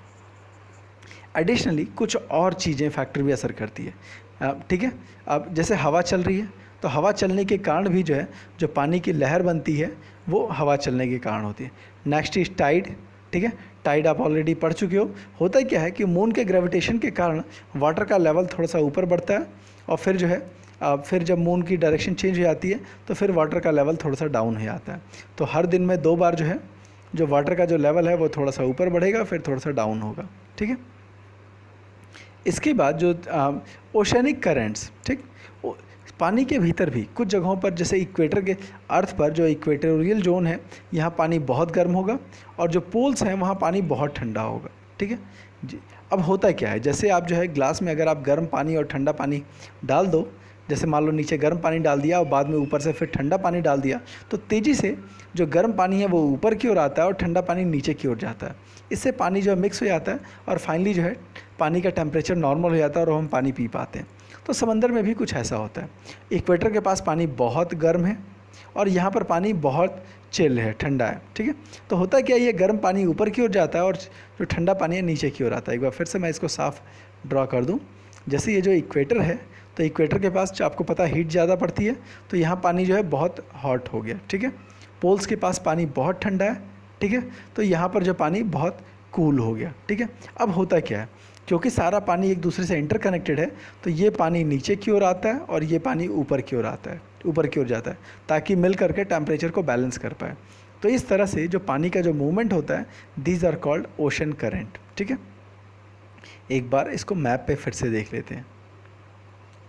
एडिशनली कुछ और चीज़ें फैक्टर भी असर करती है। ठीक है, अब जैसे हवा चल रही है तो हवा चलने के कारण भी जो है जो पानी की लहर बनती है वो हवा चलने के कारण होती है। Next is tied. ठीक है, टाइड आप ऑलरेडी पढ़ चुके हो। होता क्या है कि मून के ग्रेविटेशन के कारण वाटर का लेवल थोड़ा सा ऊपर बढ़ता है और फिर जो है फिर जब मून की डायरेक्शन चेंज हो जाती है तो फिर वाटर का लेवल थोड़ा सा डाउन हो जाता है। तो हर दिन में 2 बार जो है जो वाटर का जो लेवल है वो थोड़ा सा ऊपर बढ़ेगा फिर थोड़ा सा डाउन होगा। ठीक है, इसके बाद जो ओशनिक करेंट्स, ठीक, पानी के भीतर भी कुछ जगहों पर जैसे इक्वेटर के अर्थ पर जो इक्वेटोरियल जोन है यहाँ पानी बहुत गर्म होगा और जो पोल्स हैं वहाँ पानी बहुत ठंडा होगा। ठीक है जी, अब होता क्या है, जैसे आप जो है ग्लास में अगर आप गर्म पानी और ठंडा पानी डाल दो जैसे मान लो नीचे गर्म पानी डाल दिया और बाद में ऊपर से फिर ठंडा पानी डाल दिया, तो तेज़ी से जो गर्म पानी है वो ऊपर की ओर आता है और ठंडा पानी नीचे की ओर जाता है। इससे पानी जो है मिक्स हो जाता है और फाइनली जो है पानी का टेम्परेचर नॉर्मल हो जाता है और हम पानी पी पाते हैं। तो समंदर में भी कुछ ऐसा होता है। इक्वेटर के पास पानी बहुत गर्म है और यहाँ पर पानी बहुत चिल है, ठंडा है, ठीक है। तो होता क्या, ये गर्म पानी ऊपर की ओर जाता है और जो ठंडा पानी है नीचे की ओर आता है। एक बार फिर से मैं इसको साफ ड्रॉ कर दूँ। जैसे ये जो इक्वेटर है, तो इक्वेटर के पास आपको पता है हीट ज़्यादा पड़ती है, तो यहाँ पानी जो है बहुत हॉट हो गया, ठीक है। पोल्स के पास पानी बहुत ठंडा है, ठीक है, तो यहाँ पर जो पानी बहुत कूल हो गया, ठीक है। अब होता क्या है, क्योंकि सारा पानी एक दूसरे से इंटरकनेक्टेड है, तो ये पानी नीचे की ओर आता है और ये पानी ऊपर की ओर आता है, ऊपर की ओर जाता है, ताकि मिल करके टेम्परेचर को बैलेंस कर पाए। तो इस तरह से जो पानी का जो मूवमेंट होता है, these are called ocean current, ठीक है। एक बार इसको मैप पे फिर से देख लेते हैं,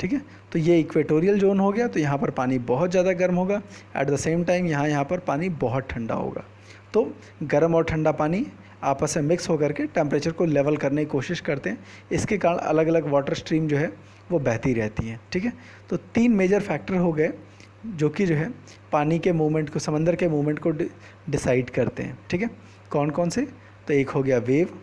ठीक है। तो ये इक्वेटोरियल जोन हो गया, तो यहाँ पर पानी बहुत ज़्यादा गर्म होगा, एट द सेम टाइम यहाँ पर पानी बहुत ठंडा होगा। तो गर्म और ठंडा पानी आपस में मिक्स होकर के टेम्परेचर को लेवल करने की कोशिश करते हैं। इसके कारण अलग अलग वाटर स्ट्रीम जो है वो बहती रहती हैं, ठीक है। तो 3 मेजर फैक्टर हो गए जो कि जो है पानी के मूवमेंट को, समंदर के मूवमेंट को डिसाइड करते हैं, ठीक है। कौन कौन से, तो एक हो गया वेव,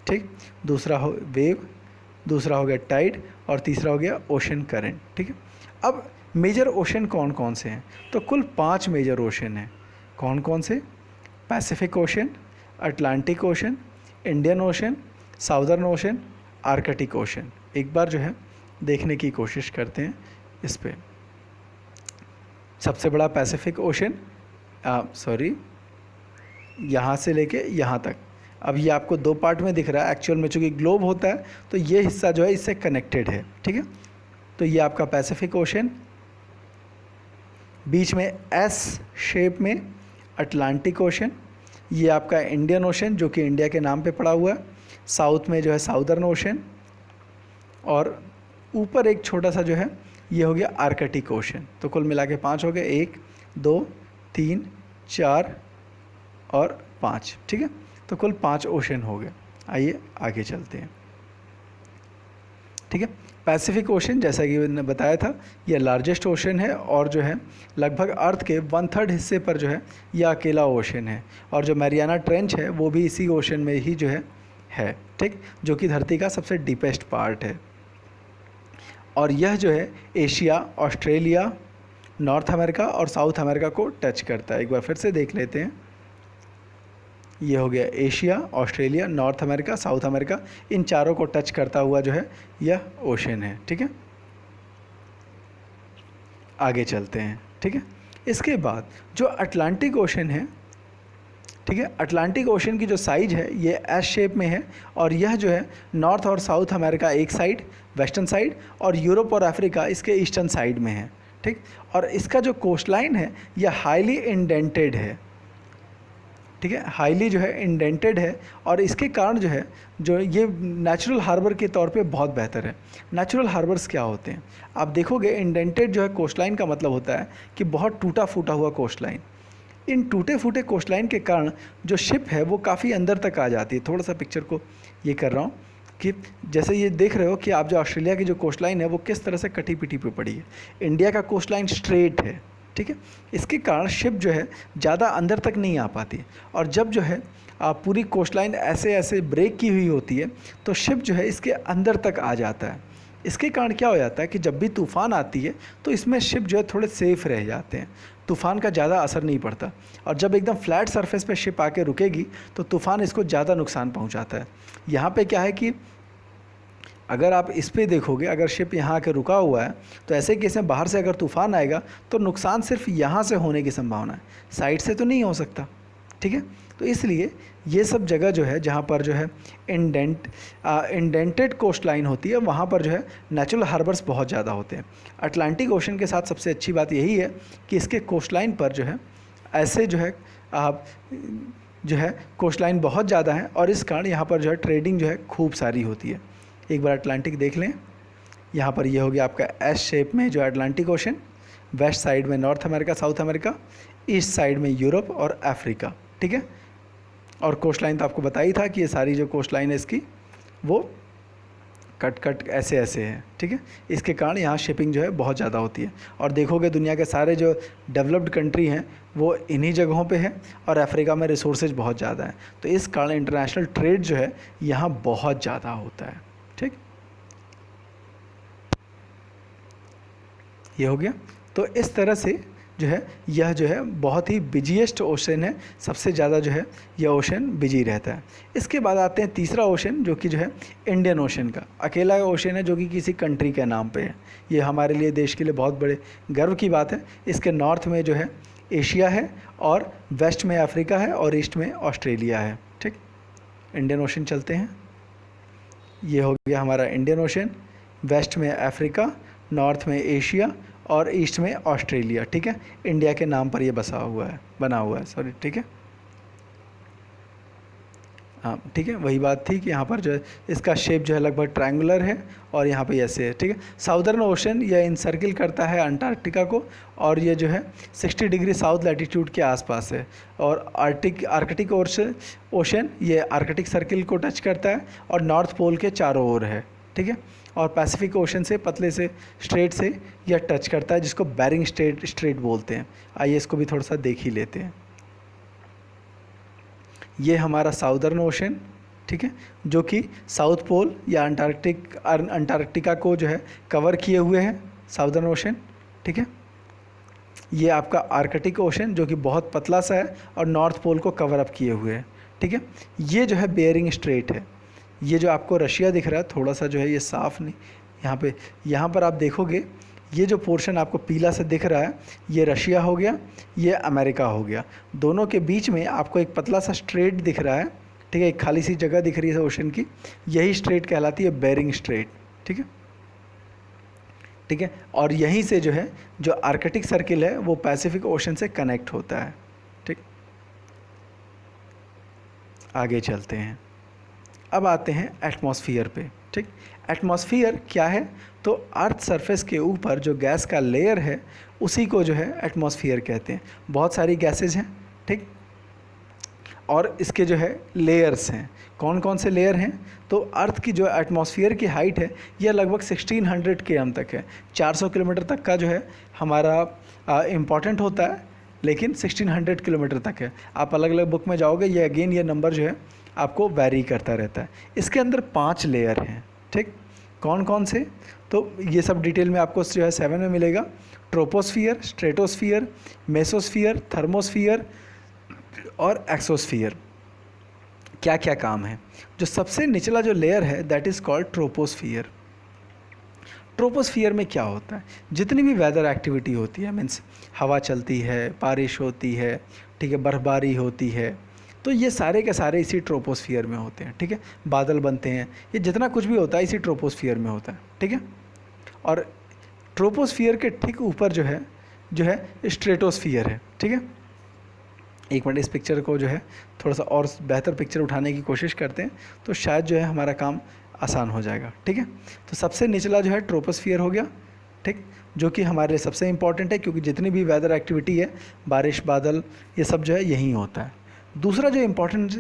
ठीक, दूसरा हो गया टाइड और तीसरा हो गया ओशन करंट, ठीक है। अब मेजर ओशन कौन कौन से हैं, तो कुल 5 मेजर ओशन हैं। कौन कौन से, Pacific ocean, Atlantic ocean, Indian ocean, southern ocean, Arctic ocean. एक बार जो है देखने की कोशिश करते हैं इस पे। सबसे बड़ा पैसिफिक ओशन, यहाँ से लेके यहाँ तक। अब ये आपको 2 पार्ट में दिख रहा है, एक्चुअल में चूँकि ग्लोब होता है तो ये हिस्सा जो है इससे कनेक्टेड है, ठीक है। तो ये आपका पैसिफिक ओशन, बीच में एस शेप में अटलांटिक ओशन, ये आपका इंडियन ओशन जो कि इंडिया के नाम पे पड़ा हुआ है, साउथ में जो है साउदर्न ओशन, और ऊपर एक छोटा सा जो है ये हो गया आर्कटिक ओशन। तो कुल मिला के 5 हो गए, 1 2 3 4 और 5, ठीक है। तो कुल 5 ओशन हो गए। आइए आगे चलते हैं, ठीक है। पैसिफिक ओशन जैसा कि मैंने बताया था, यह लार्जेस्ट ओशन है और जो है लगभग अर्थ के 1/3 हिस्से पर जो है यह अकेला ओशन है। और जो मैरियाना ट्रेंच है वो भी इसी ओशन में ही जो है, ठीक, जो कि धरती का सबसे डीपेस्ट पार्ट है। और यह जो है एशिया, ऑस्ट्रेलिया, नॉर्थ अमेरिका और साउथ अमेरिका को टच करता है। एक बार फिर से देख लेते हैं। ये हो गया Asia, Australia, North America, South America, इन चारों को टच करता हुआ जो है यह ओशन है, ठीक है। आगे चलते हैं, ठीक है। इसके बाद जो अटलांटिक ओशन है, ठीक है, अटलांटिक ओशन की जो साइज है ये एस शेप में है और यह जो है नॉर्थ और साउथ अमेरिका एक साइड, वेस्टर्न साइड, और यूरोप और अफ्रीका इसके ईस्टर्न साइड में है, ठीक। और इसका जो कोस्ट लाइन है यह हाईली इंडेंटेड है, ठीक है, हाईली जो है इंडेंटेड है। और इसके कारण जो है जो ये नेचुरल हार्बर के तौर पे बहुत बेहतर है। नेचुरल हार्बर्स क्या होते हैं, आप देखोगे इंडेंटेड जो है कोस्ट लाइन का मतलब होता है कि बहुत टूटा फूटा हुआ कोस्ट लाइन। इन टूटे फूटे कोस्ट लाइन के कारण जो शिप है वो काफ़ी अंदर तक आ जाती है। थोड़ा सा पिक्चर को ये कर रहा हूँ कि जैसे ये देख रहे हो कि आप जो ऑस्ट्रेलिया की जो कोस्ट लाइन है वो किस तरह से कटी पिटी पे पड़ी है। इंडिया का कोस्ट लाइन स्ट्रेट है, ठीक है। इसके कारण शिप जो है ज़्यादा अंदर तक नहीं आ पाती। और जब जो है पूरी कोस्ट लाइन ऐसे ऐसे ब्रेक की हुई होती है तो शिप जो है इसके अंदर तक आ जाता है। इसके कारण क्या हो जाता है कि जब भी तूफ़ान आती है तो इसमें शिप जो है थोड़े सेफ़ रह जाते हैं, तूफ़ान का ज़्यादा असर नहीं पड़ता। और जब एकदम फ्लैट सरफेस पे शिप आके रुकेगी तो तूफ़ान इसको ज़्यादा नुकसान पहुंचाता है। यहाँ पे क्या है कि अगर आप इस पे देखोगे, अगर शिप यहाँ आके रुका हुआ है तो ऐसे केस में बाहर से अगर तूफ़ान आएगा तो नुकसान सिर्फ यहाँ से होने की संभावना है, साइड से तो नहीं हो सकता, ठीक है। तो इसलिए ये सब जगह जो है जहाँ पर जो है इंडेंटेड कोस्ट लाइन होती है वहाँ पर जो है नेचुरल हार्बर्स बहुत ज़्यादा होते हैं। अटलांटिक ओशन के साथ सबसे अच्छी बात यही है कि इसके कोस्ट लाइन पर जो है ऐसे जो है कोस्ट लाइन बहुत ज़्यादा है और इस कारण यहाँ पर जो है ट्रेडिंग जो है खूब सारी होती है। एक बार अटलांटिक देख लें, यहाँ पर ये हो गया आपका एस शेप में जो अटलांटिक ओशन, वेस्ट साइड में north America, South America, east side में यूरोप और अफ्रीका, ठीक है। और कोस्ट लाइन तो आपको बताया ही था कि ये सारी जो कोस्ट लाइन है इसकी वो कट कट ऐसे ऐसे है, ठीक है। इसके कारण यहाँ शिपिंग जो है बहुत ज़्यादा होती है। और देखोगे दुनिया के सारे जो डेवलप्ड कंट्री हैं वो इन्हीं जगहों पे है, और अफ्रीका में रिसोर्सेज बहुत ज़्यादा है, तो इस कारण इंटरनेशनल ट्रेड जो है यहाँ बहुत ज़्यादा होता है, ठीक। ये हो गया। तो इस तरह से जो है यह जो है बहुत ही बिजीएस्ट ओशन है, सबसे ज़्यादा जो है यह ओशन बिजी रहता है। इसके बाद आते हैं तीसरा ओशन, जो कि जो है इंडियन ओशन का अकेला ओशन है, जो कि किसी कंट्री के नाम पे है। ये हमारे लिए, देश के लिए बहुत बड़े गर्व की बात है। इसके नॉर्थ में जो है एशिया है, और वेस्ट में अफ्रीका है, और ईस्ट में ऑस्ट्रेलिया है, ठीक। इंडियन ओशन चलते हैं। ये हो गया हमारा इंडियन ओशन, वेस्ट में अफ्रीका, नॉर्थ में एशिया, और ईस्ट में ऑस्ट्रेलिया, ठीक है। इंडिया के नाम पर ये बना हुआ है, सॉरी, ठीक है। हाँ, ठीक है, वही बात थी कि यहाँ पर जो है इसका शेप जो है लगभग ट्रायंगुलर है, और यहाँ पे ऐसे है, ठीक है। साउदर्न ओशन यह इनसर्किल करता है अंटार्कटिका को, और ये जो है 60 डिग्री साउथ लैटीट्यूड के आसपास है। और आर्कटिक ओशन ये आर्कटिक सर्किल को टच करता है, और नॉर्थ पोल के चारों ओर है, ठीक है। और पैसिफिक ओशन से पतले से स्ट्रेट से यह टच करता है, जिसको बेरिंग स्ट्रेट बोलते हैं। आइए इसको भी थोड़ा सा देख ही लेते हैं। ये हमारा साउदर्न ओशन, ठीक है, जो कि साउथ पोल या अंटार्कटिका को जो है कवर किए हुए है, साउदर्न ओशन, ठीक है। ये आपका आर्कटिक ओशन, जो कि बहुत पतला सा है और नॉर्थ पोल को कवर अप किए हुए है, ठीक है। ये जो है बेरिंग स्ट्रेट है। ये जो आपको रशिया दिख रहा है, थोड़ा सा जो है ये साफ़ नहीं, यहाँ पर आप देखोगे ये जो पोर्शन आपको पीला से दिख रहा है, ये रशिया हो गया, ये अमेरिका हो गया। दोनों के बीच में आपको एक पतला सा स्ट्रेट दिख रहा है, ठीक है, एक खाली सी जगह दिख रही है ओशन की, यही स्ट्रेट कहलाती है बेरिंग स्ट्रेट, ठीक है, ठीक है। और यहीं से जो है जो आर्कटिक सर्किल है वो पैसिफिक ओशन से कनेक्ट होता है, ठीक। आगे चलते हैं। अब आते हैं एटमॉस्फेयर पे, ठीक। एटमॉस्फेयर क्या है? तो अर्थ सरफेस के ऊपर जो गैस का लेयर है उसी को जो है एटमॉस्फेयर कहते हैं। बहुत सारी गैसेज हैं, ठीक, और इसके जो है लेयर्स हैं। कौन कौन से लेयर हैं? तो अर्थ की जो एटमॉस्फेयर की हाइट है यह लगभग 1600 km तक है। 400 किलोमीटर तक का जो है हमारा इम्पॉर्टेंट होता है, लेकिन 1600 किलोमीटर तक है। आप अलग अलग बुक में जाओगे, ये अगेन ये नंबर जो है आपको वैरी करता रहता है। इसके अंदर 5 लेयर हैं, ठीक। कौन कौन से? तो ये सब डिटेल में आपको जो है 7 में मिलेगा। ट्रोपोस्फियर, स्ट्रेटोस्फियर, मेसोस्फियर, थर्मोस्फियर और एक्सोस्फियर। क्या क्या काम है? जो सबसे निचला जो लेयर है that is called troposphere. Troposphere में क्या होता है? जितनी भी वेदर एक्टिविटी होती है, मीन्स हवा चलती है, बारिश होती है, ठीक है, बर्फबारी होती है, तो ये सारे के सारे इसी ट्रोपोस्फियर में होते हैं, ठीक है। बादल बनते हैं, ये जितना कुछ भी होता है इसी ट्रोपोस्फियर में होता है, ठीक है। और ट्रोपोस्फियर के ठीक ऊपर जो है स्ट्रेटोस्फियर है, ठीक है। एक मिनट, इस पिक्चर को जो है थोड़ा सा और बेहतर पिक्चर उठाने की कोशिश करते हैं, तो शायद जो है हमारा काम आसान हो जाएगा, ठीक है। तो सबसे निचला जो है ट्रोपोस्फियर हो गया, ठीक, जो कि हमारे लिए सबसे इम्पॉर्टेंट है, क्योंकि जितनी भी वेदर एक्टिविटी है, बारिश, बादल, ये सब जो है यहीं होता है। दूसरा जो इम्पॉर्टेंट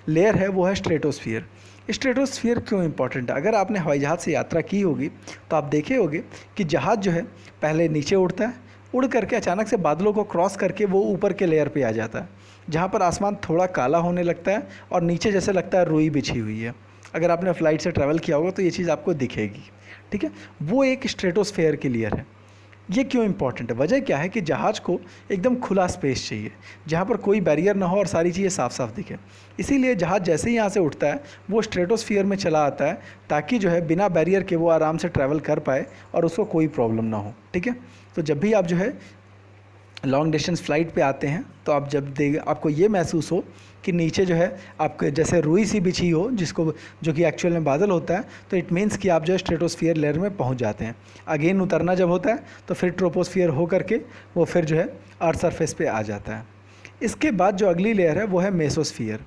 लेयर है वो है स्ट्रेटोस्फियर। स्ट्रेटोस्फियर क्यों इम्पॉर्टेंट है? अगर आपने हवाई जहाज़ से यात्रा की होगी तो आप देखे होगे कि जहाज़ जो है पहले नीचे उड़ता है, उड़ करके अचानक से बादलों को क्रॉस करके वो ऊपर के लेयर पे आ जाता है, जहाँ पर आसमान थोड़ा काला होने लगता है और नीचे जैसे लगता है रुई बिछी हुई है। अगर आपने फ़्लाइट से ट्रैवल किया होगा तो ये चीज़ आपको दिखेगी, ठीक है। वो एक स्ट्रेटोस्फियर की लेयर है। ये क्यों इंपॉर्टेंट है? वजह क्या है कि जहाज़ को एकदम खुला स्पेस चाहिए, जहाँ पर कोई बैरियर ना हो और सारी चीज़ें साफ साफ दिखे। इसीलिए जहाज़ जैसे ही यहाँ से उठता है वो स्ट्रेटोस्फियर में चला आता है, ताकि जो है बिना बैरियर के वो आराम से ट्रैवल कर पाए और उसको कोई प्रॉब्लम ना हो, ठीक है। तो जब भी आप जो है लॉन्ग डिस्टेंस फ़्लाइट पे आते हैं तो आप आपको ये महसूस हो कि नीचे जो है आपके जैसे रुई सी बिछी हो, जो कि एक्चुअल में बादल होता है, तो इट मीन्स कि आप जो है स्ट्रेटोस्फियर लेयर में पहुंच जाते हैं। अगेन उतरना जब होता है तो फिर ट्रोपोस्फियर हो करके वो फिर जो है अर्थ सरफेस पे आ जाता है। इसके बाद जो अगली लेयर है वो है मेसोस्फियर।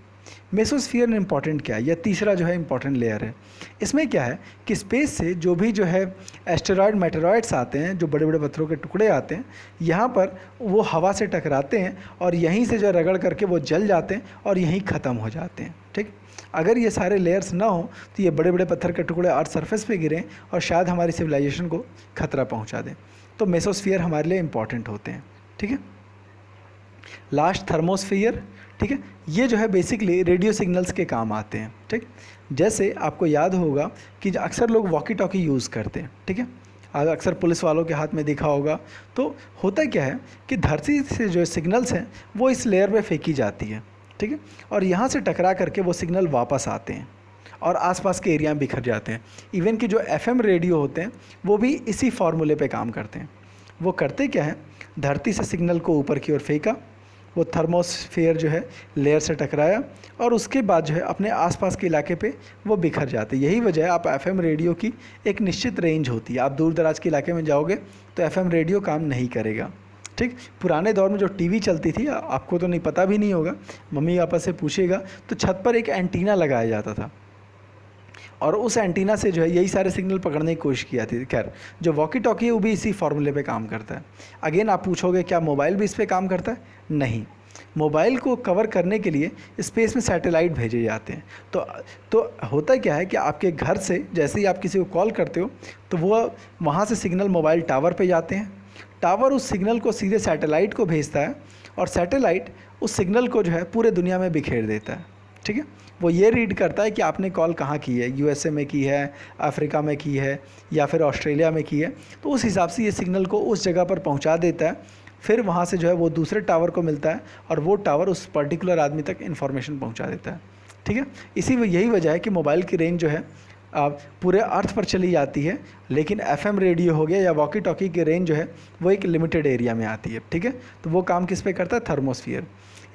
मेसोस्फीयर इंपॉर्टेंट क्या है, यह तीसरा जो है इंपॉर्टेंट लेयर है। इसमें क्या है कि स्पेस से जो भी जो है एस्टेरॉयड मेटेरॉयड्स आते हैं, जो बड़े बड़े पत्थरों के टुकड़े आते हैं, यहाँ पर वो हवा से टकराते हैं और यहीं से जो रगड़ करके वो जल जाते हैं और यहीं ख़त्म हो जाते हैं। ठीक, अगर ये सारे लेयर्स ना हो तो ये बड़े बड़े पत्थर के टुकड़े अर्थ सरफेस पे गिरें और शायद हमारी सिविलाइजेशन को खतरा पहुंचा दें। तो मेसोस्फीयर हमारे लिए इंपॉर्टेंट होते हैं। ठीक है, लास्ट थर्मोस्फीयर। ठीक है, ये जो है बेसिकली रेडियो सिग्नल्स के काम आते हैं। ठीक, जैसे आपको याद होगा कि अक्सर लोग वॉकी टॉकी यूज़ करते हैं। ठीक है, अक्सर पुलिस वालों के हाथ में देखा होगा। तो होता क्या है कि धरती से जो सिग्नल्स हैं वो इस लेयर पे फेंकी जाती है। ठीक है, और यहाँ से टकरा करके वो सिग्नल वापस आते हैं और आसपास के एरिया में बिखर जाते हैं। इवन कि जो एफएम रेडियो होते हैं वो भी इसी फार्मूले पे काम करते हैं। वो करते क्या है, धरती से सिग्नल को ऊपर की ओर फेंका, वो थर्मोस्फीयर जो है लेयर से टकराया और उसके बाद जो है अपने आसपास के इलाके पे वो बिखर जाते हैं। यही वजह है आप एफएम रेडियो की एक निश्चित रेंज होती है। आप दूर दराज के इलाके में जाओगे तो एफएम रेडियो काम नहीं करेगा। ठीक, पुराने दौर में जो टीवी चलती थी, आपको तो नहीं पता भी नहीं होगा, मम्मी पापा से पूछेगा तो छत पर एक एंटीना लगाया जाता था और उस एंटीना से जो है यही सारे सिग्नल पकड़ने की कोशिश की जाती थी। खैर, जो वॉकी टॉकी है वो भी इसी फार्मूले पे काम करता है। अगेन आप पूछोगे क्या मोबाइल भी इस पे काम करता है? नहीं, मोबाइल को कवर करने के लिए स्पेस में सैटेलाइट भेजे जाते हैं। तो होता क्या है कि आपके घर से जैसे ही आप किसी को कॉल करते हो तो वो वहाँ से सिग्नल मोबाइल टावर पे जाते हैं। टावर उस सिग्नल को सीधे सैटेलाइट को भेजता है और सैटेलाइट उस सिग्नल को जो है पूरे दुनिया में बिखेर देता है। ठीक है, वो ये रीड करता है कि आपने कॉल कहाँ की है, यूएसए में की है, अफ्रीका में की है या फिर ऑस्ट्रेलिया में की है। तो उस हिसाब से ये सिग्नल को उस जगह पर पहुंचा देता है। फिर वहाँ से जो है वो दूसरे टावर को मिलता है और वो टावर उस पर्टिकुलर आदमी तक इन्फॉर्मेशन पहुँचा देता है। ठीक है, यही वजह है कि मोबाइल की रेंज जो है पूरे अर्थ पर चली जाती है, लेकिन एफएम रेडियो हो गया या वॉकी टॉकी की रेंज जो है वो एक लिमिटेड एरिया में आती है। ठीक है, तो वो काम किस पे करता है? थर्मोस्फीयर।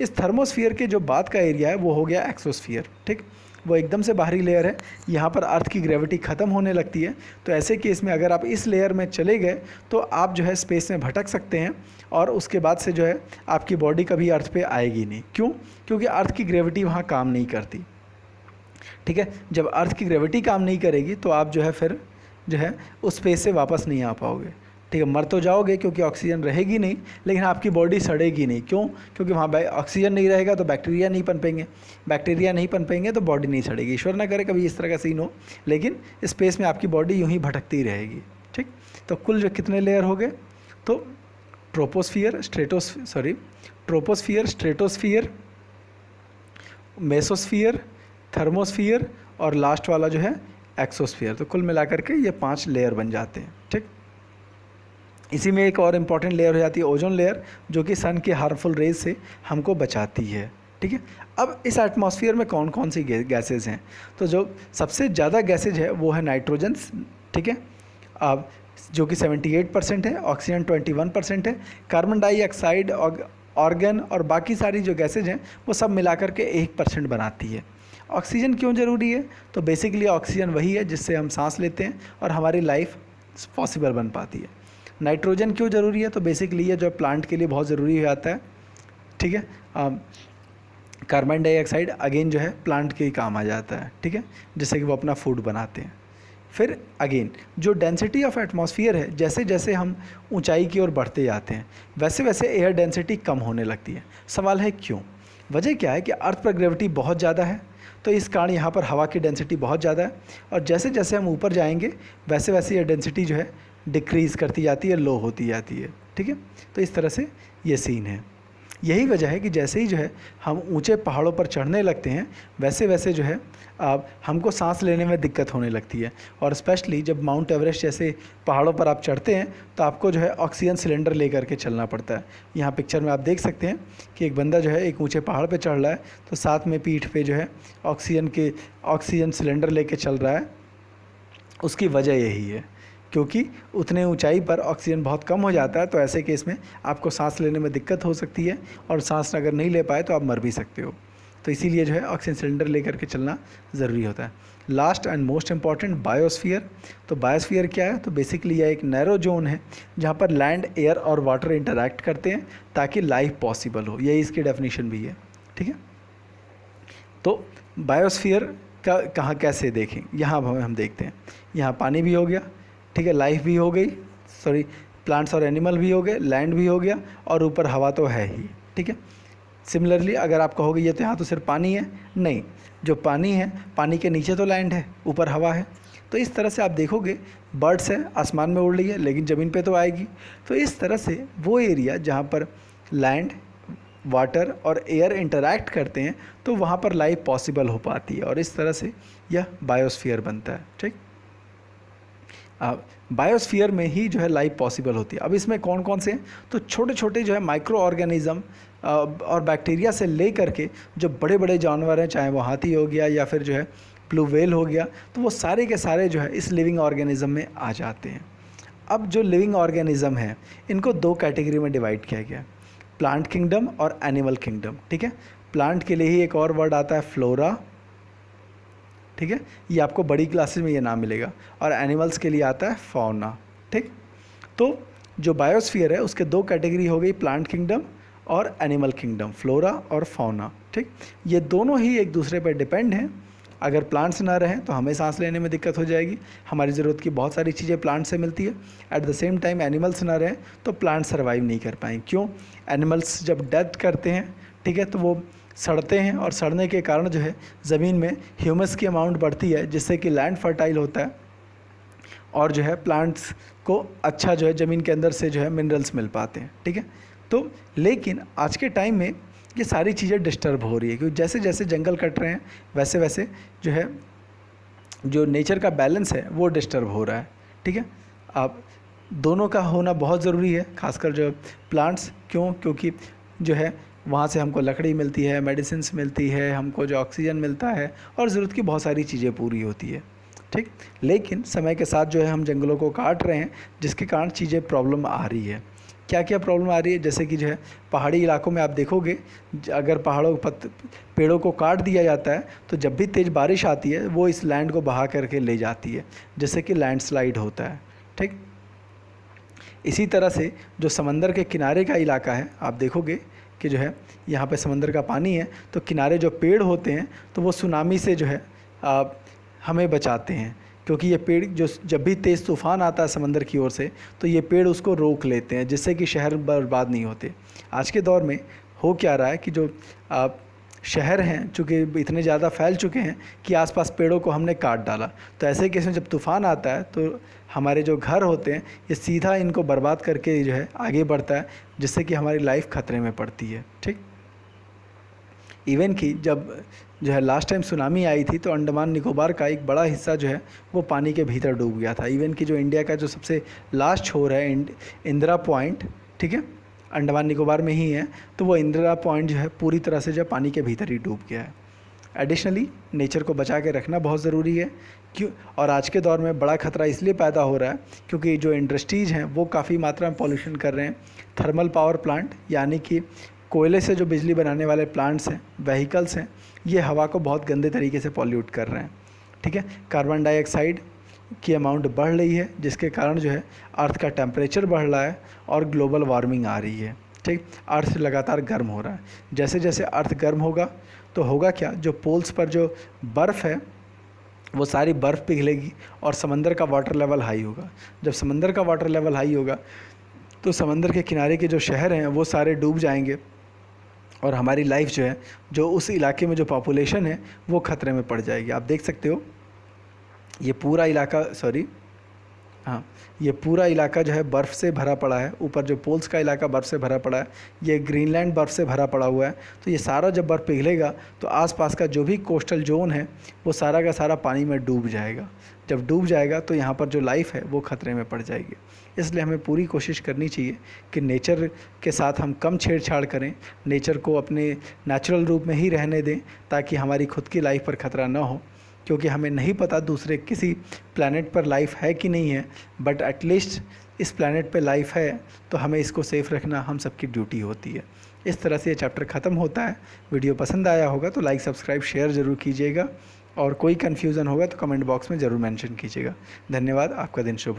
इस थर्मोस्फीयर के जो बाद का एरिया है वो हो गया एक्सोस्फीयर। ठीक, वो एकदम से बाहरी लेयर है, यहाँ पर अर्थ की ग्रेविटी ख़त्म होने लगती है। तो ऐसे केस में अगर आप इस लेयर में चले गए तो आप जो है स्पेस में भटक सकते हैं और उसके बाद से जो है आपकी बॉडी कभी अर्थ पे आएगी नहीं। क्यों? क्योंकि अर्थ की ग्रेविटी वहाँ काम नहीं करती। ठीक है, जब अर्थ की ग्रेविटी काम नहीं करेगी तो आप जो है फिर जो है उस स्पेस से वापस नहीं आ पाओगे। ठीक है, मर तो जाओगे क्योंकि ऑक्सीजन रहेगी नहीं, लेकिन आपकी बॉडी सड़ेगी नहीं। क्यों? क्योंकि वहाँ ऑक्सीजन नहीं रहेगा तो बैक्टीरिया नहीं पनपेंगे, बैक्टीरिया नहीं पनपेंगे तो बॉडी नहीं सड़ेगी। ईश्वर ना करे कभी इस तरह का सीन हो, लेकिन स्पेस में आपकी बॉडी यूँ ही भटकती रहेगी। ठीक, तो कुल जो कितने लेयर हो गए? तो ट्रोपोस्फियर, स्ट्रेटोस्फियर, मेसोस्फियर, थर्मोस्फियर और लास्ट वाला जो है एक्सोस्फियर। तो कुल मिलाकर के ये 5 लेयर बन जाते हैं। ठीक, इसी में एक और इम्पॉर्टेंट लेयर हो जाती है ओजोन लेयर, जो कि सन के हार्मफुल रेज से हमको बचाती है। ठीक है, अब इस एटमॉस्फेयर में कौन कौन सी गैसेज हैं? तो जो सबसे ज़्यादा गैसेज है वो है नाइट्रोजन। ठीक है, अब जो कि 78% है, ऑक्सीजन 21% है, कार्बन डाइऑक्साइड, ऑर्गन और बाकी सारी जो गैसेज हैं वो सब मिलाकर के 1% बनाती है। ऑक्सीजन क्यों ज़रूरी है? तो बेसिकली ऑक्सीजन वही है जिससे हम सांस लेते हैं और हमारी लाइफ पॉसिबल बन पाती है। नाइट्रोजन क्यों ज़रूरी है? तो बेसिकली ये जो प्लांट के लिए बहुत ज़रूरी हो जाता है। ठीक है, कार्बन डाइऑक्साइड अगेन जो है प्लांट के ही काम आ जाता है। ठीक है, जिससे कि वो अपना फूड बनाते हैं। फिर अगेन जो डेंसिटी ऑफ एटमॉस्फेयर है, जैसे जैसे हम ऊंचाई की ओर बढ़ते जाते हैं वैसे वैसे एयर डेंसिटी कम होने लगती है। सवाल है क्यों? वजह क्या है कि अर्थ पर ग्रेविटी बहुत ज़्यादा है, तो इस कारण यहाँ पर हवा की डेंसिटी बहुत ज़्यादा है और जैसे जैसे हम ऊपर जाएंगे वैसे वैसे ये डेंसिटी जो है डिक्रीज़ करती जाती है, लो होती जाती है। ठीक है, तो इस तरह से ये सीन है। यही वजह है कि जैसे ही जो है हम ऊंचे पहाड़ों पर चढ़ने लगते हैं वैसे वैसे जो है हमको सांस लेने में दिक्कत होने लगती है। और स्पेशली जब माउंट एवरेस्ट जैसे पहाड़ों पर आप चढ़ते हैं तो आपको जो है ऑक्सीजन सिलेंडर लेकर के चलना पड़ता है। यहाँ पिक्चर में आप देख सकते हैं कि एक बंदा जो है एक ऊंचे पहाड़ पे चढ़ रहा है तो साथ में पीठ पे जो है ऑक्सीजन सिलेंडर लेके चल रहा है। उसकी वजह यही है क्योंकि उतने ऊंचाई पर ऑक्सीजन बहुत कम हो जाता है, तो ऐसे केस में आपको सांस लेने में दिक्कत हो सकती है और सांस अगर नहीं ले पाए तो आप मर भी सकते हो। तो इसीलिए जो है ऑक्सीजन सिलेंडर लेकर के चलना ज़रूरी होता है। Last and most important biosphere. तो बायोस्फीयर क्या है? तो बेसिकली यह एक नैरो जोन है जहाँ पर लैंड, एयर और वाटर इंटरैक्ट करते हैं ताकि लाइफ पॉसिबल हो। यही इसकी डेफिनेशन भी है। ठीक है, तो बायोस्फीयर का कहाँ कैसे देखें, यहाँ हम देखते हैं। यहाँ पानी भी हो गया, ठीक है, लाइफ भी हो गई, सॉरी प्लांट्स और एनिमल भी हो गए, लैंड भी हो गया, और ऊपर हवा तो है ही, ठीक है। सिमिलरली अगर आप कहोगे ये तो यहाँ तो सिर्फ पानी है, नहीं, जो पानी है, पानी के नीचे तो लैंड है, ऊपर हवा है। तो इस तरह से आप देखोगे बर्ड्स है, आसमान में उड़ रही है लेकिन ज़मीन पे तो आएगी। तो इस तरह से वो एरिया जहाँ पर लैंड, वाटर और एयर इंटरैक्ट करते हैं तो वहाँ पर लाइफ पॉसिबल हो पाती है, और इस तरह से यह बायोस्फीयर बनता है, ठीक। बायोस्फीयर में ही जो है लाइफ पॉसिबल होती है। अब इसमें कौन कौन से हैं, तो छोटे छोटे जो है माइक्रो ऑर्गेनिज़म और बैक्टीरिया से ले करके जो बड़े बड़े जानवर हैं, चाहे वो हाथी हो गया या फिर जो है ब्लू व्हेल हो गया, तो वो सारे के सारे जो है इस लिविंग ऑर्गेनिज़म में आ जाते हैं। अब जो लिविंग ऑर्गेनिज़म है इनको दो कैटेगरी में डिवाइड किया गया, प्लांट किंगडम और एनिमल किंगडम, ठीक है। प्लांट के लिए ही एक और वर्ड आता है फ्लोरा, ठीक है, ये आपको बड़ी क्लासेस में ये नाम मिलेगा, और एनिमल्स के लिए आता है फौना, ठीक। तो जो बायोस्फीयर है उसके दो कैटेगरी हो गई, प्लांट किंगडम और एनिमल किंगडम, फ्लोरा और फौना, ठीक। ये दोनों ही एक दूसरे पर डिपेंड हैं। अगर प्लांट्स ना रहें तो हमें सांस लेने में दिक्कत हो जाएगी, हमारी ज़रूरत की बहुत सारी चीज़ें प्लांट से मिलती है। At the same time animals ना रहें तो प्लांट सर्वाइव नहीं कर पाएंगे। क्यों? एनिमल्स जब डेथ करते हैं, ठीक है, तो वो सड़ते हैं, और सड़ने के कारण जो है ज़मीन में ह्यूमस की अमाउंट बढ़ती है, जिससे कि लैंड फर्टाइल होता है, और जो है प्लांट्स को अच्छा जो है ज़मीन के अंदर से जो है मिनरल्स मिल पाते हैं, ठीक है। तो लेकिन आज के टाइम में ये सारी चीज़ें डिस्टर्ब हो रही है, क्योंकि जैसे जैसे जंगल कट रहे हैं वैसे वैसे जो है जो नेचर का बैलेंस है वो डिस्टर्ब हो रहा है, ठीक है। अब दोनों का होना बहुत ज़रूरी है, खासकर जो प्लांट्स, क्यों? क्योंकि जो है वहाँ से हमको लकड़ी मिलती है, मेडिसिन्स मिलती है, हमको जो ऑक्सीजन मिलता है, और ज़रूरत की बहुत सारी चीज़ें पूरी होती है, ठीक। लेकिन समय के साथ जो है हम जंगलों को काट रहे हैं, जिसके कारण चीज़ें प्रॉब्लम आ रही है। क्या क्या प्रॉब्लम आ रही है? जैसे कि जो है पहाड़ी इलाकों में आप देखोगे, अगर पेड़ों को काट दिया जाता है तो जब भी तेज़ बारिश आती है वो इस लैंड को बहा करके ले जाती है, जिससे कि लैंडस्लाइड होता है, ठीक। इसी तरह से जो समंदर के किनारे का इलाका है, आप देखोगे कि जो है यहाँ पे समंदर का पानी है, तो किनारे जो पेड़ होते हैं तो वो सुनामी से जो है हमें बचाते हैं, क्योंकि ये पेड़ जो जब भी तेज़ तूफ़ान आता है समंदर की ओर से तो ये पेड़ उसको रोक लेते हैं, जिससे कि शहर बर्बाद नहीं होते। आज के दौर में हो क्या रहा है कि जो शहर हैं चूँकि इतने ज़्यादा फैल चुके हैं कि आसपास पेड़ों को हमने काट डाला, तो ऐसे केस में जब तूफ़ान आता है तो हमारे जो घर होते हैं ये सीधा इनको बर्बाद करके जो है आगे बढ़ता है, जिससे कि हमारी लाइफ खतरे में पड़ती है, ठीक। इवन कि जब जो है लास्ट टाइम सुनामी आई थी तो अंडमान निकोबार का एक बड़ा हिस्सा जो है वो पानी के भीतर डूब गया था। इवन कि जो इंडिया का जो सबसे लास्ट छोर है इंदिरा पॉइंट, ठीक है, अंडमान निकोबार में ही है, तो वो इंदिरा पॉइंट जो है पूरी तरह से जो पानी के भीतर ही डूब गया है। एडिशनली नेचर को बचा के रखना बहुत ज़रूरी है, क्यों? और आज के दौर में बड़ा खतरा इसलिए पैदा हो रहा है क्योंकि जो इंडस्ट्रीज़ हैं वो काफ़ी मात्रा में पॉल्यूशन कर रहे हैं। थर्मल पावर प्लांट, यानी कि कोयले से जो बिजली बनाने वाले प्लांट्स हैं, व्हीकल्स हैं, ये हवा को बहुत गंदे तरीके से पॉल्यूट कर रहे हैं, ठीक है। कार्बन डाइऑक्साइड की अमाउंट बढ़ रही है, जिसके कारण जो है अर्थ का टेम्परेचर बढ़ रहा है और ग्लोबल वार्मिंग आ रही है, ठीक। अर्थ लगातार गर्म हो रहा है। जैसे जैसे अर्थ गर्म होगा तो होगा क्या, जो पोल्स पर जो बर्फ़ है वो सारी बर्फ़ पिघलेगी और समंदर का वाटर लेवल हाई होगा। जब समंदर का वाटर लेवल हाई होगा तो समंदर के किनारे के जो शहर हैं वो सारे डूब जाएंगे, और हमारी लाइफ जो है, जो उस इलाके में जो पॉपुलेशन है वो ख़तरे में पड़ जाएगी। आप देख सकते हो ये पूरा इलाका, हाँ, ये पूरा इलाका जो है बर्फ़ से भरा पड़ा है। ऊपर जो पोल्स का इलाका बर्फ़ से भरा पड़ा है, ये ग्रीनलैंड बर्फ़ से भरा पड़ा हुआ है। तो ये सारा जब बर्फ़ पिघलेगा तो आसपास का जो भी कोस्टल जोन है वो सारा का सारा पानी में डूब जाएगा। जब डूब जाएगा तो यहाँ पर जो लाइफ है वो ख़तरे में पड़ जाएगी। इसलिए हमें पूरी कोशिश करनी चाहिए कि नेचर के साथ हम कम छेड़छाड़ करें, नेचर को अपने नेचुरल रूप में ही रहने दें, ताकि हमारी खुद की लाइफ पर ख़तरा ना हो। क्योंकि हमें नहीं पता दूसरे किसी प्लैनेट पर लाइफ है कि नहीं है, बट एटलीस्ट इस प्लैनेट पे लाइफ है तो हमें इसको सेफ़ रखना हम सबकी ड्यूटी होती है। इस तरह से ये चैप्टर ख़त्म होता है। वीडियो पसंद आया होगा तो लाइक, सब्सक्राइब, शेयर ज़रूर कीजिएगा, और कोई कन्फ्यूज़न होगा तो कमेंट बॉक्स में ज़रूर मेंशन कीजिएगा। धन्यवाद, आपका दिन शुभ हो।